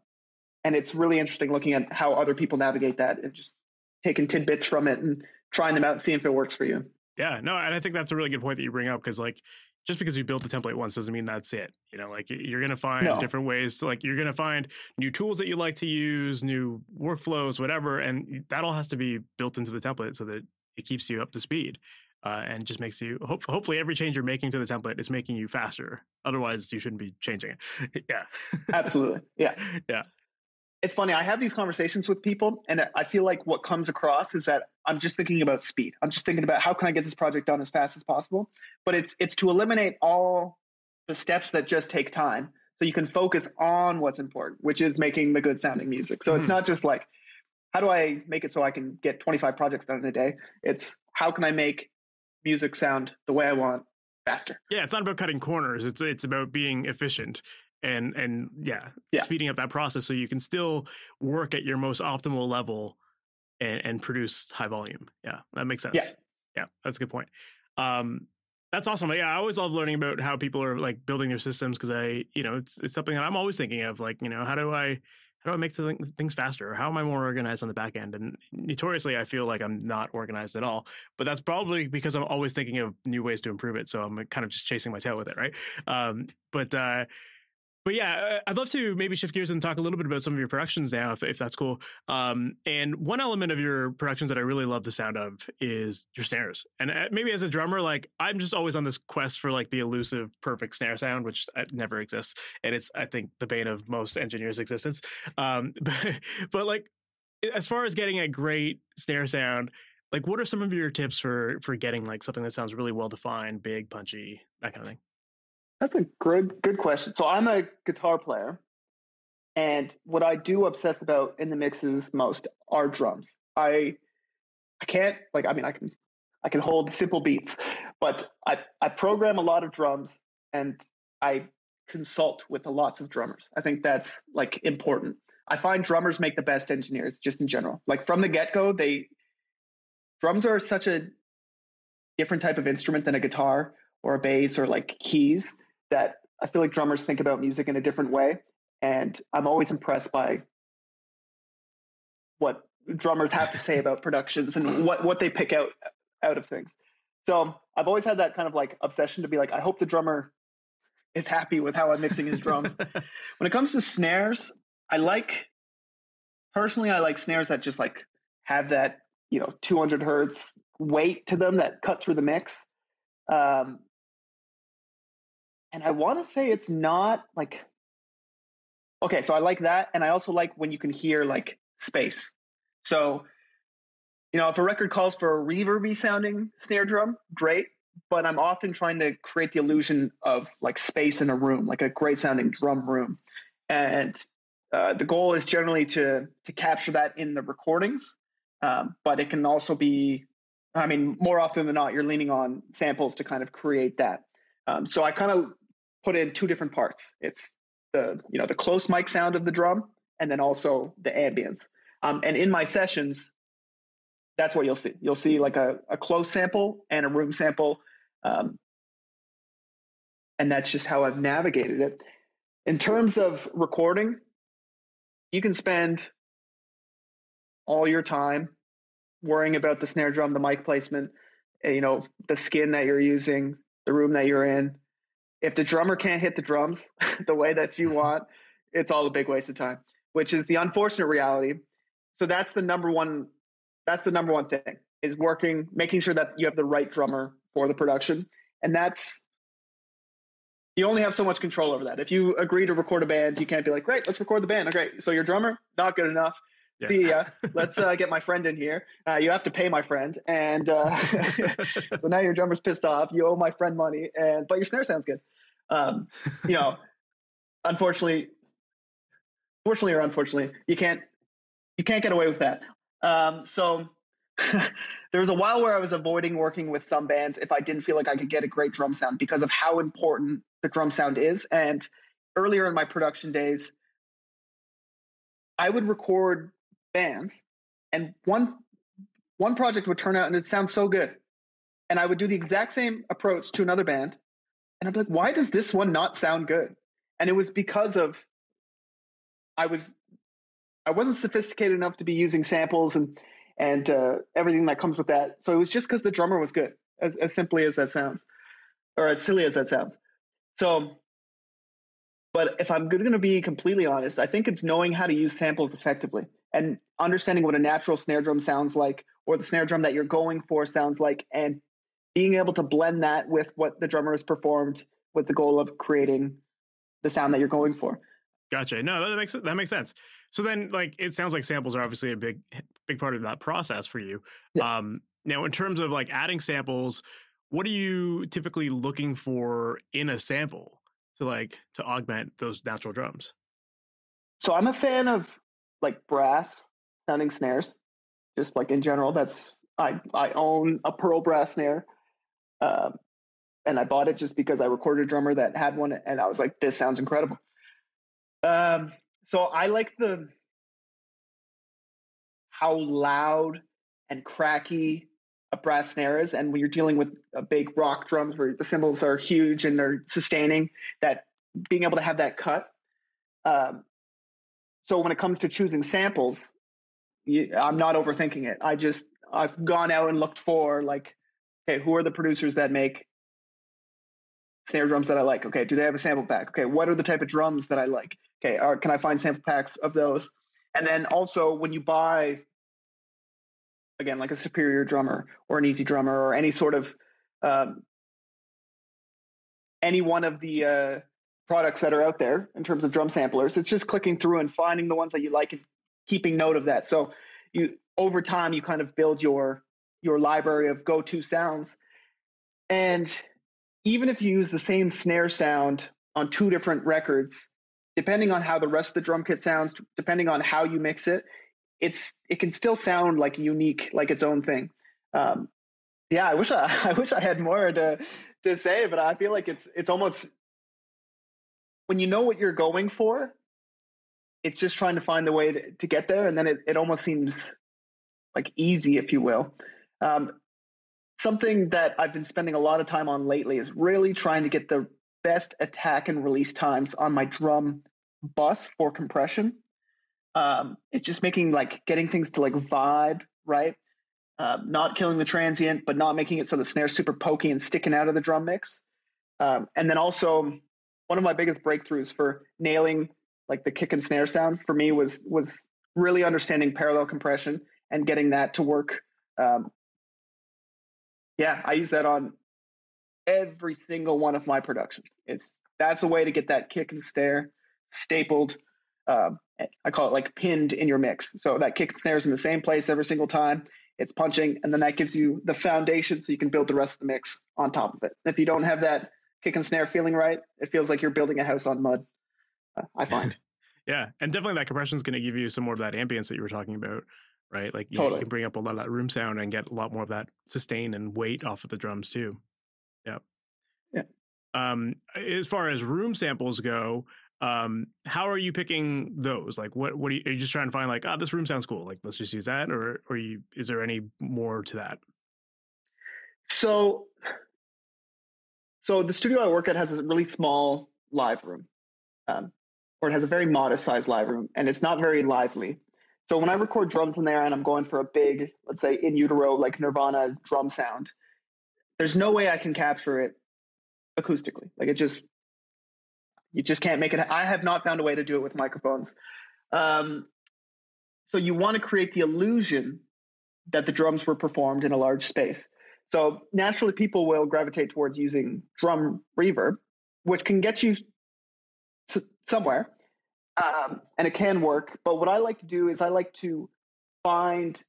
it's really interesting looking at how other people navigate that and just taking tidbits from it and trying them out and seeing if it works for you. Yeah, no, and I think that's a really good point that you bring up, because like, just because you built the template once doesn't mean that's it. Like you're going to find different ways to, like, you're going to find new tools that you like to use, new workflows, whatever. And that all has to be built into the template so that it keeps you up to speed. And just makes you, hopefully every change you're making to the template is making you faster. Otherwise you shouldn't be changing it. Yeah, absolutely. Yeah. Yeah. It's funny. I have these conversations with people, and I feel like what comes across is that I'm just thinking about speed. I'm just thinking about how can I get this project done as fast as possible. But it's to eliminate all the steps that just take time, so you can focus on what's important, which is making the good sounding music. So it's not just like, how do I make it so I can get 25 projects done in a day? It's how can I make music sound the way I want faster? Yeah, it's not about cutting corners. It's about being efficient. And speeding up that process so you can still work at your most optimal level and produce high volume. Yeah, that makes sense. Yeah, that's a good point. That's awesome. Yeah, I always love learning about how people are like building their systems because it's something that I'm always thinking of. Like, how do I make things faster? Or how am I more organized on the back end? And notoriously, I feel like I'm not organized at all. But that's probably because I'm always thinking of new ways to improve it. So I'm kind of just chasing my tail with it, right? But yeah, I'd love to maybe shift gears and talk a little bit about some of your productions now, if that's cool. And one element of your productions that I really love the sound of is your snares. And maybe as a drummer, like I'm just always on this quest for like the elusive, perfect snare sound, which never exists. And it's, I think, the bane of most engineers' existence. But like, as far as getting a great snare sound, like what are some of your tips for getting like something that sounds really well defined, big, punchy, that kind of thing? That's a good question. So I'm a guitar player, and what I do obsess about in the mixes most are drums. I can't I can hold simple beats, but I program a lot of drums and I consult with lots of drummers. I think that's like important. I find drummers make the best engineers just in general. Like from the get-go, drums are such a different type of instrument than a guitar or a bass or like keys that I feel like drummers think about music in a different way. And I'm always impressed by what drummers have to say about productions and what they pick out of things. So I've always had that kind of like obsession to be like, I hope the drummer is happy with how I'm mixing his drums. When it comes to snares, personally, I like snares that just like have that, 200 hertz weight to them that cut through the mix. And I want to say it's not like, okay, so I like that. And I also like when you can hear like space. So, if a record calls for a reverby sounding snare drum, great. But I'm often trying to create the illusion of like space in a room, like a great sounding drum room. And the goal is generally to capture that in the recordings. But it can also be, more often than not, you're leaning on samples to kind of create that. So I kind of put in two different parts. It's the close mic sound of the drum, and then also the ambience. And in my sessions, that's what you'll see. You'll see like a close sample and a room sample, and that's just how I've navigated it. In terms of recording, you can spend all your time worrying about the snare drum, the mic placement, the skin that you're using, the room that you're in. If the drummer can't hit the drums the way that you want, it's all a big waste of time, which is the unfortunate reality. So that's the number one thing is making sure that you have the right drummer for the production. And you only have so much control over that. If you agree to record a band, you can't be like, great, let's record the band. Okay, so your drummer, not good enough. Yeah. See ya. Let's get my friend in here. You have to pay my friend. And so now your drummer's pissed off. You owe my friend money, but your snare sounds good. Unfortunately, fortunately or unfortunately, you can't get away with that. So there was a while where I was avoiding working with some bands if I didn't feel like I could get a great drum sound because of how important the drum sound is. And earlier in my production days, I would record bands and one project would turn out and it sounds so good. And I would do the exact same approach to another band. And I'd be like, why does this one not sound good? And it was because of I wasn't sophisticated enough to be using samples and everything that comes with that. So it was just because the drummer was good, as simply as that sounds, or as silly as that sounds. So, but if I'm going to be completely honest, I think it's knowing how to use samples effectively and understanding what a natural snare drum sounds like, or the snare drum that you're going for sounds like, and being able to blend that with what the drummer has performed with the goal of creating the sound that you're going for. Gotcha. No, that makes sense. So then, like, it sounds like samples are obviously a big part of that process for you. Yeah. Now, in terms of like adding samples, what are you typically looking for in a sample to augment those natural drums? So I'm a fan of like brass sounding snares, just like in general. I own a pearl brass snare, and I bought it just because I recorded a drummer that had one, and I was like, this sounds incredible. So I like how loud and cracky a brass snare is. And when you're dealing with big rock drums where the cymbals are huge and they're sustaining, that being able to have that cut. So when it comes to choosing samples, I'm not overthinking it. I've gone out and looked for like, okay, who are the producers that make snare drums that I like? Okay, do they have a sample pack? Okay, what are the type of drums that I like? Okay, can I find sample packs of those? And then also when you buy, again, like a superior drummer or an easy drummer or any sort of any one of the products that are out there in terms of drum samplers, it's just clicking through and finding the ones that you like and keeping note of that. So you over time you kind of build your library of go-to sounds. And even if you use the same snare sound on two different records, depending on how the rest of the drum kit sounds, depending on how you mix it, it can still sound like unique, like its own thing. I wish I had more to say, but I feel like it's almost, when you know what you're going for, it's just trying to find the way to get there, and then it almost seems like easy, if you will. Something that I've been spending a lot of time on lately is really trying to get the best attack and release times on my drum bus for compression. It's just getting things to like vibe, right? Not killing the transient, but not making it so the snare's super pokey and sticking out of the drum mix. And then also one of my biggest breakthroughs for nailing like the kick and snare sound for me was really understanding parallel compression and getting that to work. I use that on every single one of my productions. That's a way to get that kick and snare stapled. I call it like pinned in your mix. So that kick and snare is in the same place every single time. It's punching, and then that gives you the foundation so you can build the rest of the mix on top of it. If you don't have that kick and snare feeling right, it feels like you're building a house on mud, I find. Yeah, and definitely that compression is going to give you some more of that ambience that you were talking about, right? Like you can bring up a lot of that room sound and get a lot more of that sustain and weight off of the drums too. Yeah. As far as room samples go, how are you picking those? Like what are you just trying to find like, this room sounds cool, like let's just use that, or is there any more to that? So the studio I work at has a really small live room, or it has a very modest sized live room, and it's not very lively. So when I record drums in there and I'm going for a big, let's say in utero, like Nirvana drum sound, there's no way I can capture it acoustically. Like you just can't make it. I have not found a way to do it with microphones. So you want to create the illusion that the drums were performed in a large space. So naturally people will gravitate towards using drum reverb, which can get you somewhere. And it can work. But what I like to do is I like to find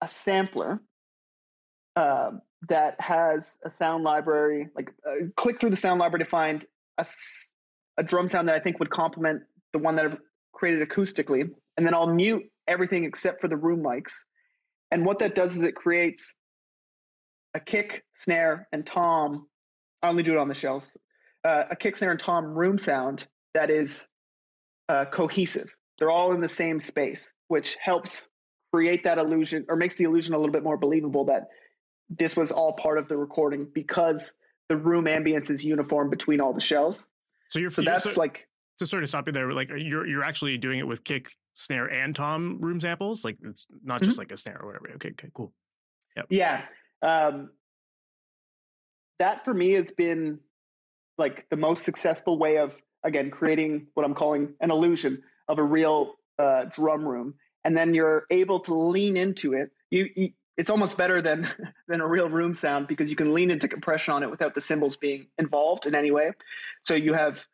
a sampler that has a sound library, click through the sound library to find a drum sound that I think would complement the one that I've created acoustically. And then I'll mute everything except for the room mics. And what that does is it creates a kick, snare, and tom. I only do it on the shells. A kick, snare, and tom room sound that is cohesive. They're all in the same space, which helps create that illusion, or makes the illusion a little bit more believable that this was all part of the recording, because the room ambience is uniform between all the shells. So sorry to stop you there. Like you're actually doing it with kick, snare, and tom room samples. Like it's not just like a snare or whatever. Okay, cool. Yep. Yeah. That for me has been like the most successful way of, again, creating what I'm calling an illusion of a real drum room. And then you're able to lean into it. It's almost better than a real room sound, because you can lean into compression on it without the cymbals being involved in any way. So you don't have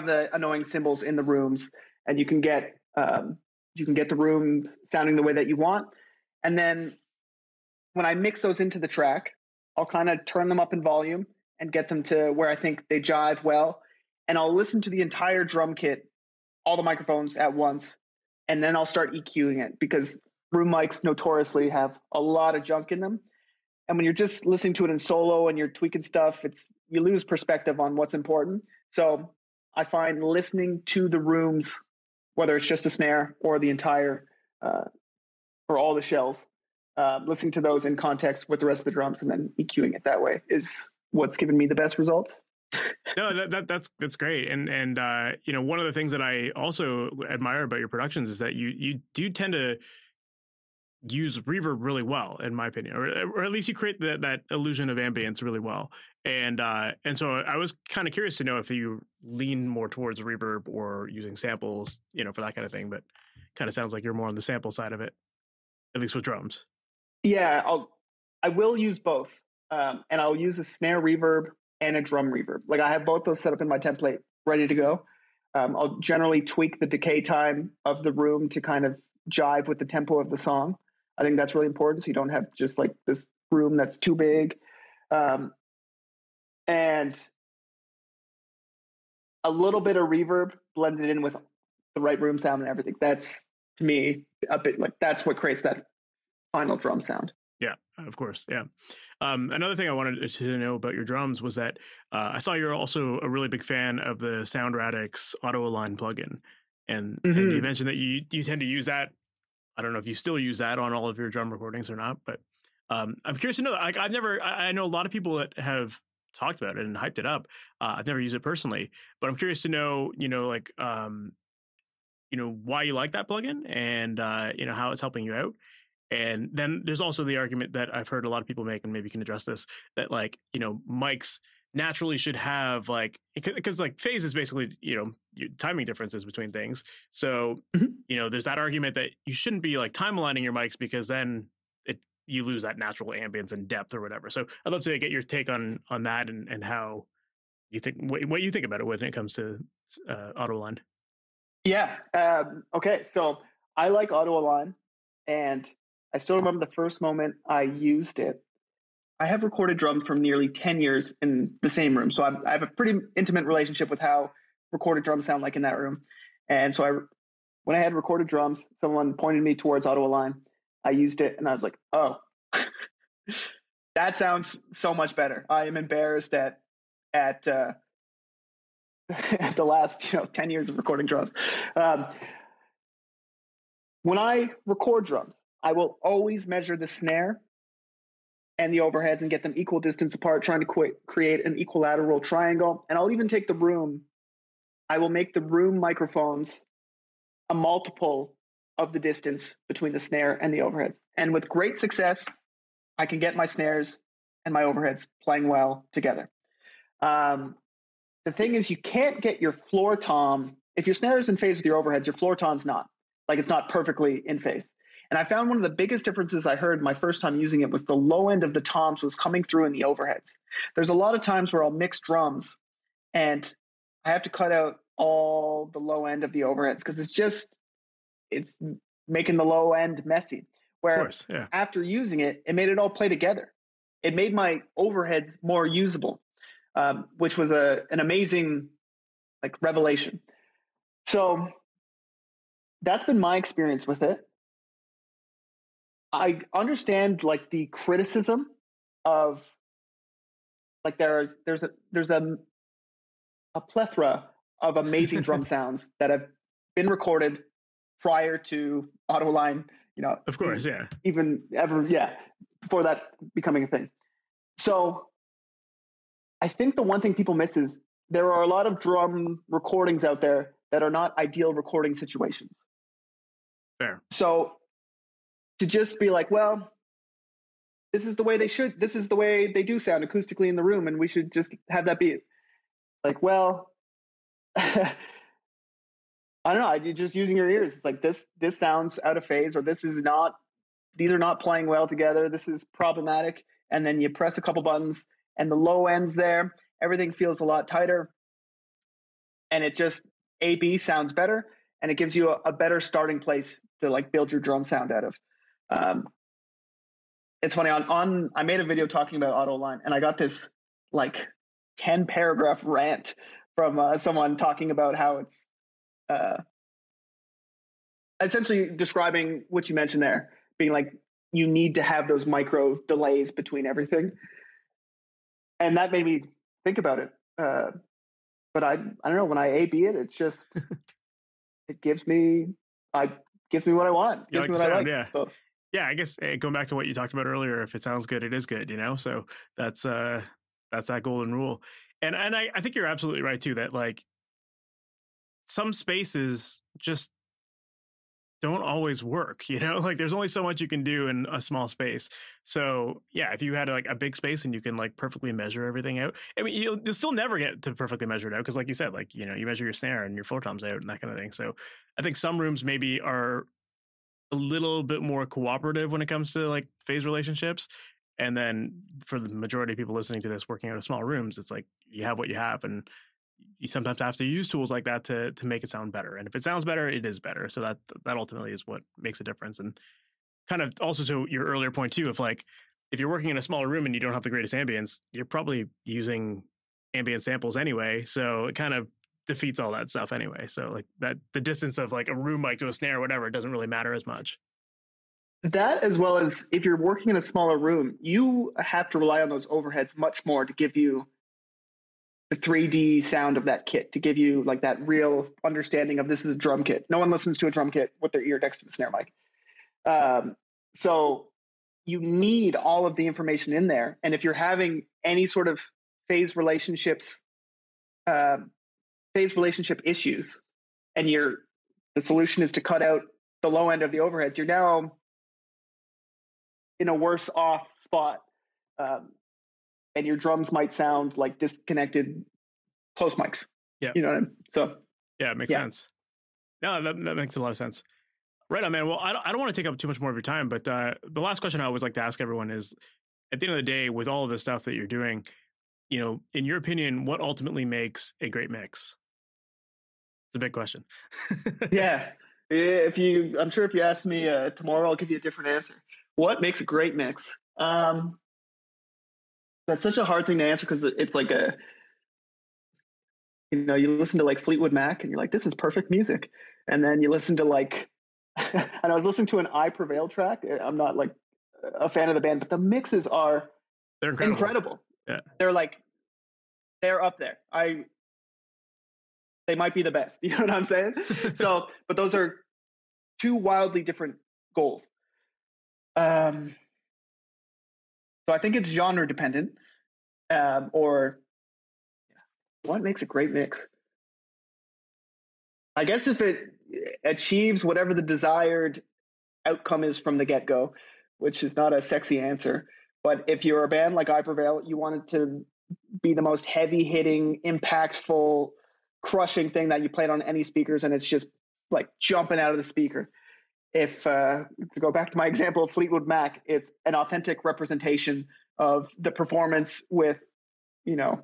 the annoying cymbals in the rooms, and you can get the room sounding the way that you want. And then when I mix those into the track, I'll kind of turn them up in volume and get them to where I think they jive well. And I'll listen to the entire drum kit, all the microphones at once, and then I'll start EQing it, because room mics notoriously have a lot of junk in them. And when you're just listening to it in solo and you're tweaking stuff, you lose perspective on what's important. So I find listening to the rooms, whether it's just a snare or the entire, or all the shells, listening to those in context with the rest of the drums and then EQing it that way is what's given me the best results. No, that's great. And you know, one of the things that I also admire about your productions is that you do tend to use reverb really well, in my opinion, or at least you create that illusion of ambience really well. And so I was kind of curious to know if you lean more towards reverb or using samples, you know, for that kind of thing. But kind of sounds like you're more on the sample side of it, at least with drums. Yeah, I will use both, and I'll use a snare reverb and a drum reverb. Like I have both those set up in my template, ready to go. I'll generally tweak the decay time of the room to kind of jive with the tempo of the song. I think that's really important, so you don't have just like this room that's too big. And a little bit of reverb blended in with the right room sound and everything. That's, to me, a bit like that's what creates that final drum sound. Yeah, of course. Yeah. Another thing I wanted to know about your drums was that I saw you're also a really big fan of the Sound Radix Auto Align plugin. And you mentioned that you tend to use that. I don't know if you still use that on all of your drum recordings or not, but I'm curious to know. Like, I know a lot of people that have talked about it and hyped it up. I've never used it personally, but I'm curious to know, like, why you like that plugin and, how it's helping you out. And then there's also the argument that I've heard a lot of people make, and maybe you can address this, that like, mics naturally should have like, because like phase is basically, timing differences between things. So, there's that argument that you shouldn't be like time aligning your mics because then you lose that natural ambience and depth or whatever. So I'd love to get your take on that and how you think, what you think about it when it comes to auto align. Yeah. Okay. So I like auto align, and I still remember the first moment I used it. I have recorded drums for nearly 10 years in the same room. So I have a pretty intimate relationship with how recorded drums sound like in that room. And so when I had recorded drums, someone pointed me towards auto align. I used it and I was like, oh, that sounds so much better. I am embarrassed at the last 10 years of recording drums. When I record drums, I will always measure the snare and the overheads and get them equal distance apart, trying to create an equilateral triangle. And I'll even take the room. I will make the room microphones a multiple of the distance between the snare and the overheads. And with great success, I can get my snares and my overheads playing well together. The thing is, you can't get your floor tom. If your snare is in phase with your overheads, your floor tom's not. Like, it's not perfectly in phase. And I found one of the biggest differences I heard my first time using it was the low end of the toms was coming through in the overheads. There's a lot of times where I'll mix drums and I have to cut out all the low end of the overheads because it's making the low end messy. Where after using it, it made it all play together. It made my overheads more usable, which was an amazing revelation. So that's been my experience with it. I understand the criticism of there's a plethora of amazing drum sounds that have been recorded prior to auto align, of course, before that becoming a thing. So I think the one thing people miss is there are a lot of drum recordings out there that are not ideal recording situations. Fair. So to just be like, well, this is the way they do sound acoustically in the room, and we should just have that be like, well, I don't know. You're just using your ears. It's like this sounds out of phase, or these are not playing well together. This is problematic. And then you press a couple buttons and the low end's there. Everything feels a lot tighter. And it just A-B sounds better. And it gives you a better starting place to build your drum sound out of. It's funny I made a video talking about auto align, and I got this 10 paragraph rant from someone talking about how it's essentially describing what you mentioned there, being you need to have those micro delays between everything. And that made me think about it. But I don't know, when I A/B it, it's just, it gives me what I want. Gives me what I like. Yeah. So, Yeah, I guess going back to what you talked about earlier, if it sounds good, it is good, So that's that golden rule. And I think you're absolutely right too, that like some spaces just don't always work, like there's only so much you can do in a small space. So yeah, if you had like a big space and you can like perfectly measure everything out, I mean, you'll still never get to perfectly measure it out. Cause like you said, like, you measure your snare and your floor toms out and that kind of thing. So I think some rooms maybe are a little bit more cooperative when it comes to like phase relationships. And then for the majority of people listening to this working out of small rooms, it's like you have what you have, and you sometimes have to use tools like that to make it sound better. And if it sounds better, it is better. So that ultimately is what makes a difference. And kind of also to your earlier point too, if you're working in a smaller room and you don't have the greatest ambience, you're probably using ambient samples anyway. So it kind of defeats all that stuff anyway. So like that, the distance of like a room mic to a snare or whatever, it doesn't really matter as much. That, as well as if you're working in a smaller room, you have to rely on those overheads much more to give you the 3D sound of that kit, to give you like that real understanding of this is a drum kit. No one listens to a drum kit with their ear next to the snare mic. So you need all of the information in there. And if you're having any sort of phase relationship issues, and the solution is to cut out the low end of the overheads, you're now in a worse off spot. And your drums might sound like disconnected close mics. Yeah. You know what I mean? So yeah, it makes sense. No, that makes a lot of sense. Right on, man. Well, I don't want to take up too much more of your time, but the last question I always like to ask everyone is, at the end of the day, with all of the stuff that you're doing, in your opinion, what ultimately makes a great mix? It's a big question. Yeah. I'm sure if you ask me tomorrow, I'll give you a different answer. What makes a great mix? That's such a hard thing to answer, because it's like you listen to like Fleetwood Mac and you're like, this is perfect music. And then you listen to like, and I was listening to an I Prevail track. I'm not like a fan of the band, but the mixes they're incredible. Yeah. They're up there. They might be the best. You know what I'm saying? But those are two wildly different goals. So I think it's genre dependent, or what makes a great mix? I guess if it achieves whatever the desired outcome is from the get-go, which is not a sexy answer. But if you're a band like I Prevail, you want it to be the most heavy-hitting, impactful, crushing thing that you played on any speakers, and it's just like jumping out of the speaker. If to go back to my example of Fleetwood Mac, it's an authentic representation of the performance with, the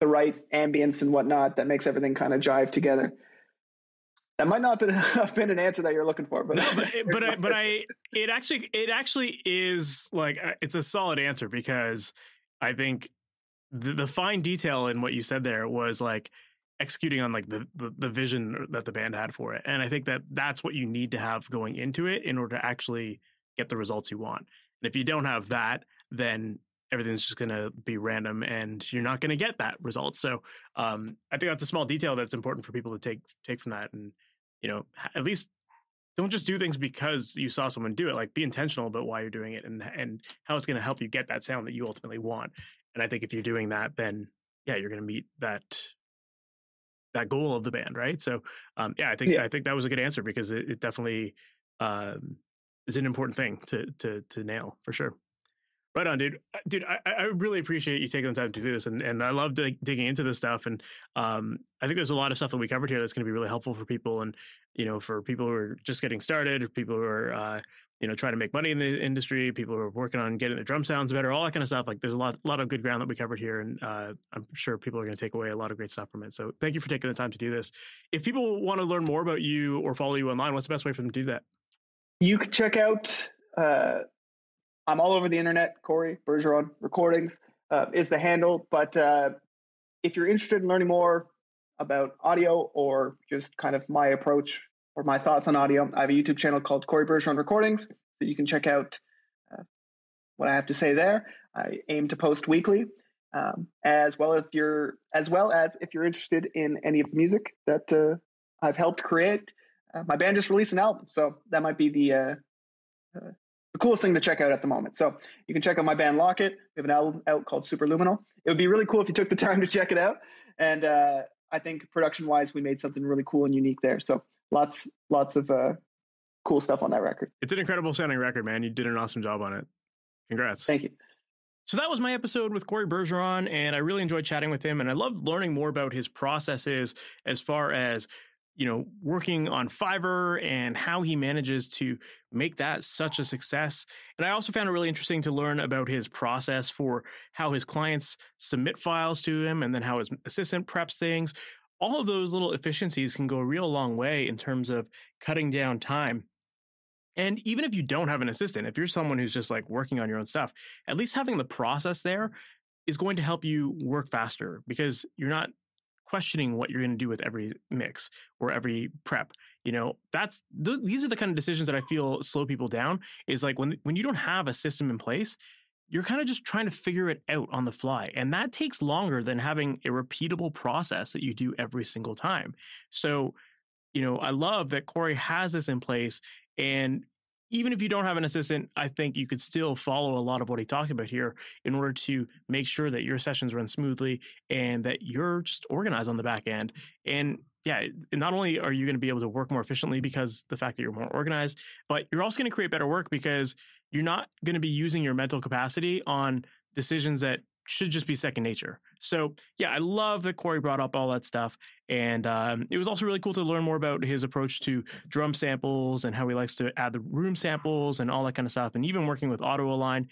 right ambience and whatnot that makes everything kind of jive together. That might not have been an answer that you're looking for, but it actually is like, it's a solid answer, because I think the fine detail in what you said there was like executing on like the vision that the band had for it. And I think that's what you need to have going into it in order to actually get the results you want. And if you don't have that, then everything's just going to be random and you're not going to get that result. So I think that's a small detail that's important for people to take from that. And, at least don't just do things because you saw someone do it. Like, be intentional about why you're doing it and how it's going to help you get that sound that you ultimately want. And I think if you're doing that, then yeah, you're going to meet that goal of the band, right? So I think that was a good answer, because it definitely is an important thing to nail, for sure. Right on, dude. I really appreciate you taking the time to do this, and I love digging into this stuff. And I think there's a lot of stuff that we covered here that's going to be really helpful for people, and for people who are just getting started, or people who are trying to make money in the industry, people who are working on getting their drum sounds better, all that kind of stuff. Like, there's a lot of good ground that we covered here, and I'm sure people are going to take away a lot of great stuff from it. So thank you for taking the time to do this. If people want to learn more about you or follow you online, what's the best way for them to do that? You can check out. I'm all over the internet. Cory Bergeron Recordings is the handle. But if you're interested in learning more about audio, or just kind of my approach or my thoughts on audio, I have a YouTube channel called Cory Bergeron Recordings, so you can check out what I have to say there. I aim to post weekly, as well as if you're interested in any of the music that I've helped create. My band just released an album, so that might be the the coolest thing to check out at the moment. So you can check out my band Locket. We have an album out called Superluminal. It would be really cool if you took the time to check it out. And I think production-wise, we made something really cool and unique there. So lots of cool stuff on that record. It's an incredible sounding record, man. You did an awesome job on it. Congrats. Thank you. So that was my episode with Cory Bergeron, and I really enjoyed chatting with him. And I loved learning more about his processes as far as, working on Fiverr and how he manages to make that such a success. And I also found it really interesting to learn about his process for how his clients submit files to him and then how his assistant preps things. All of those little efficiencies can go a real long way in terms of cutting down time. And even if you don't have an assistant, if you're someone who's just like working on your own stuff, at least having the process there is going to help you work faster because you're not questioning what you're going to do with every mix or every prep. These are the kind of decisions that I feel slow people down, is like when you don't have a system in place, you're kind of just trying to figure it out on the fly. And that takes longer than having a repeatable process that you do every single time. So, I love that Cory has this in place. And even if you don't have an assistant, I think you could still follow a lot of what he talked about here in order to make sure that your sessions run smoothly and that you're just organized on the back end. And yeah, not only are you going to be able to work more efficiently because the fact that you're more organized, but you're also going to create better work because you're not going to be using your mental capacity on decisions that should just be second nature. So yeah, I love that Cory brought up all that stuff. And it was also really cool to learn more about his approach to drum samples and how he likes to add the room samples and all that kind of stuff. And even working with auto align.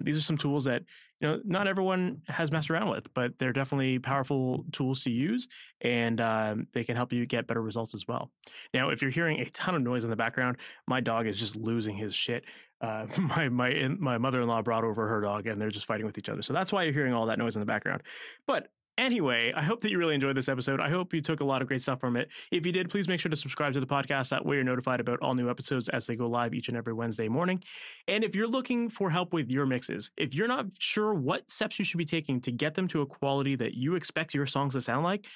These are some tools that, not everyone has messed around with, but they're definitely powerful tools to use, and they can help you get better results as well. Now, if you're hearing a ton of noise in the background, my dog is just losing his shit. My mother-in-law brought over her dog and they're just fighting with each other. So that's why you're hearing all that noise in the background. But anyway, I hope that you really enjoyed this episode. I hope you took a lot of great stuff from it. If you did, please make sure to subscribe to the podcast. That way you're notified about all new episodes as they go live each and every Wednesday morning. And if you're looking for help with your mixes, if you're not sure what steps you should be taking to get them to a quality that you expect your songs to sound like,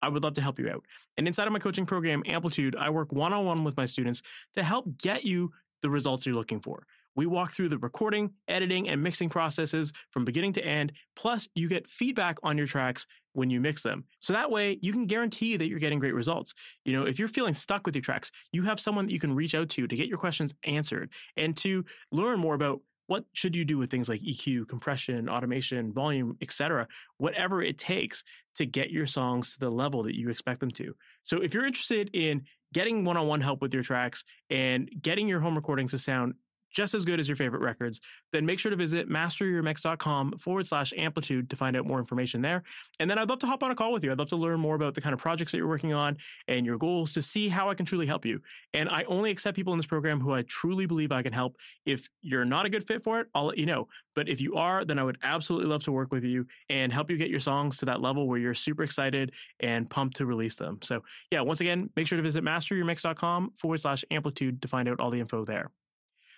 I would love to help you out. And inside of my coaching program, Amplitude, I work one-on-one with my students to help get you the results you're looking for. We walk through the recording, editing, and mixing processes from beginning to end. Plus, you get feedback on your tracks when you mix them. So that way, you can guarantee that you're getting great results. If you're feeling stuck with your tracks, you have someone that you can reach out to get your questions answered and to learn more about what should you do with things like EQ, compression, automation, volume, etc., whatever it takes to get your songs to the level that you expect them to. So if you're interested in getting one-on-one help with your tracks and getting your home recordings to sound just as good as your favorite records, then make sure to visit masteryourmix.com/amplitude to find out more information there. And then I'd love to hop on a call with you. I'd love to learn more about the kind of projects that you're working on and your goals to see how I can truly help you. And I only accept people in this program who I truly believe I can help. If you're not a good fit for it, I'll let you know. But if you are, then I would absolutely love to work with you and help you get your songs to that level where you're super excited and pumped to release them. So yeah, once again, make sure to visit masteryourmix.com/amplitude to find out all the info there.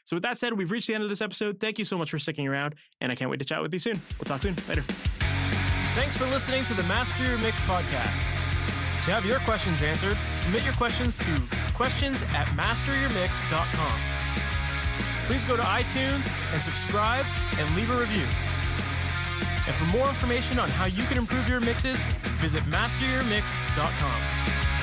So with that said, we've reached the end of this episode. Thank you so much for sticking around, and I can't wait to chat with you soon. We'll talk soon. Later. Thanks for listening to the Master Your Mix podcast. To have your questions answered, submit your questions to questions@masteryourmix.com. Please go to iTunes and subscribe and leave a review. And for more information on how you can improve your mixes, visit masteryourmix.com.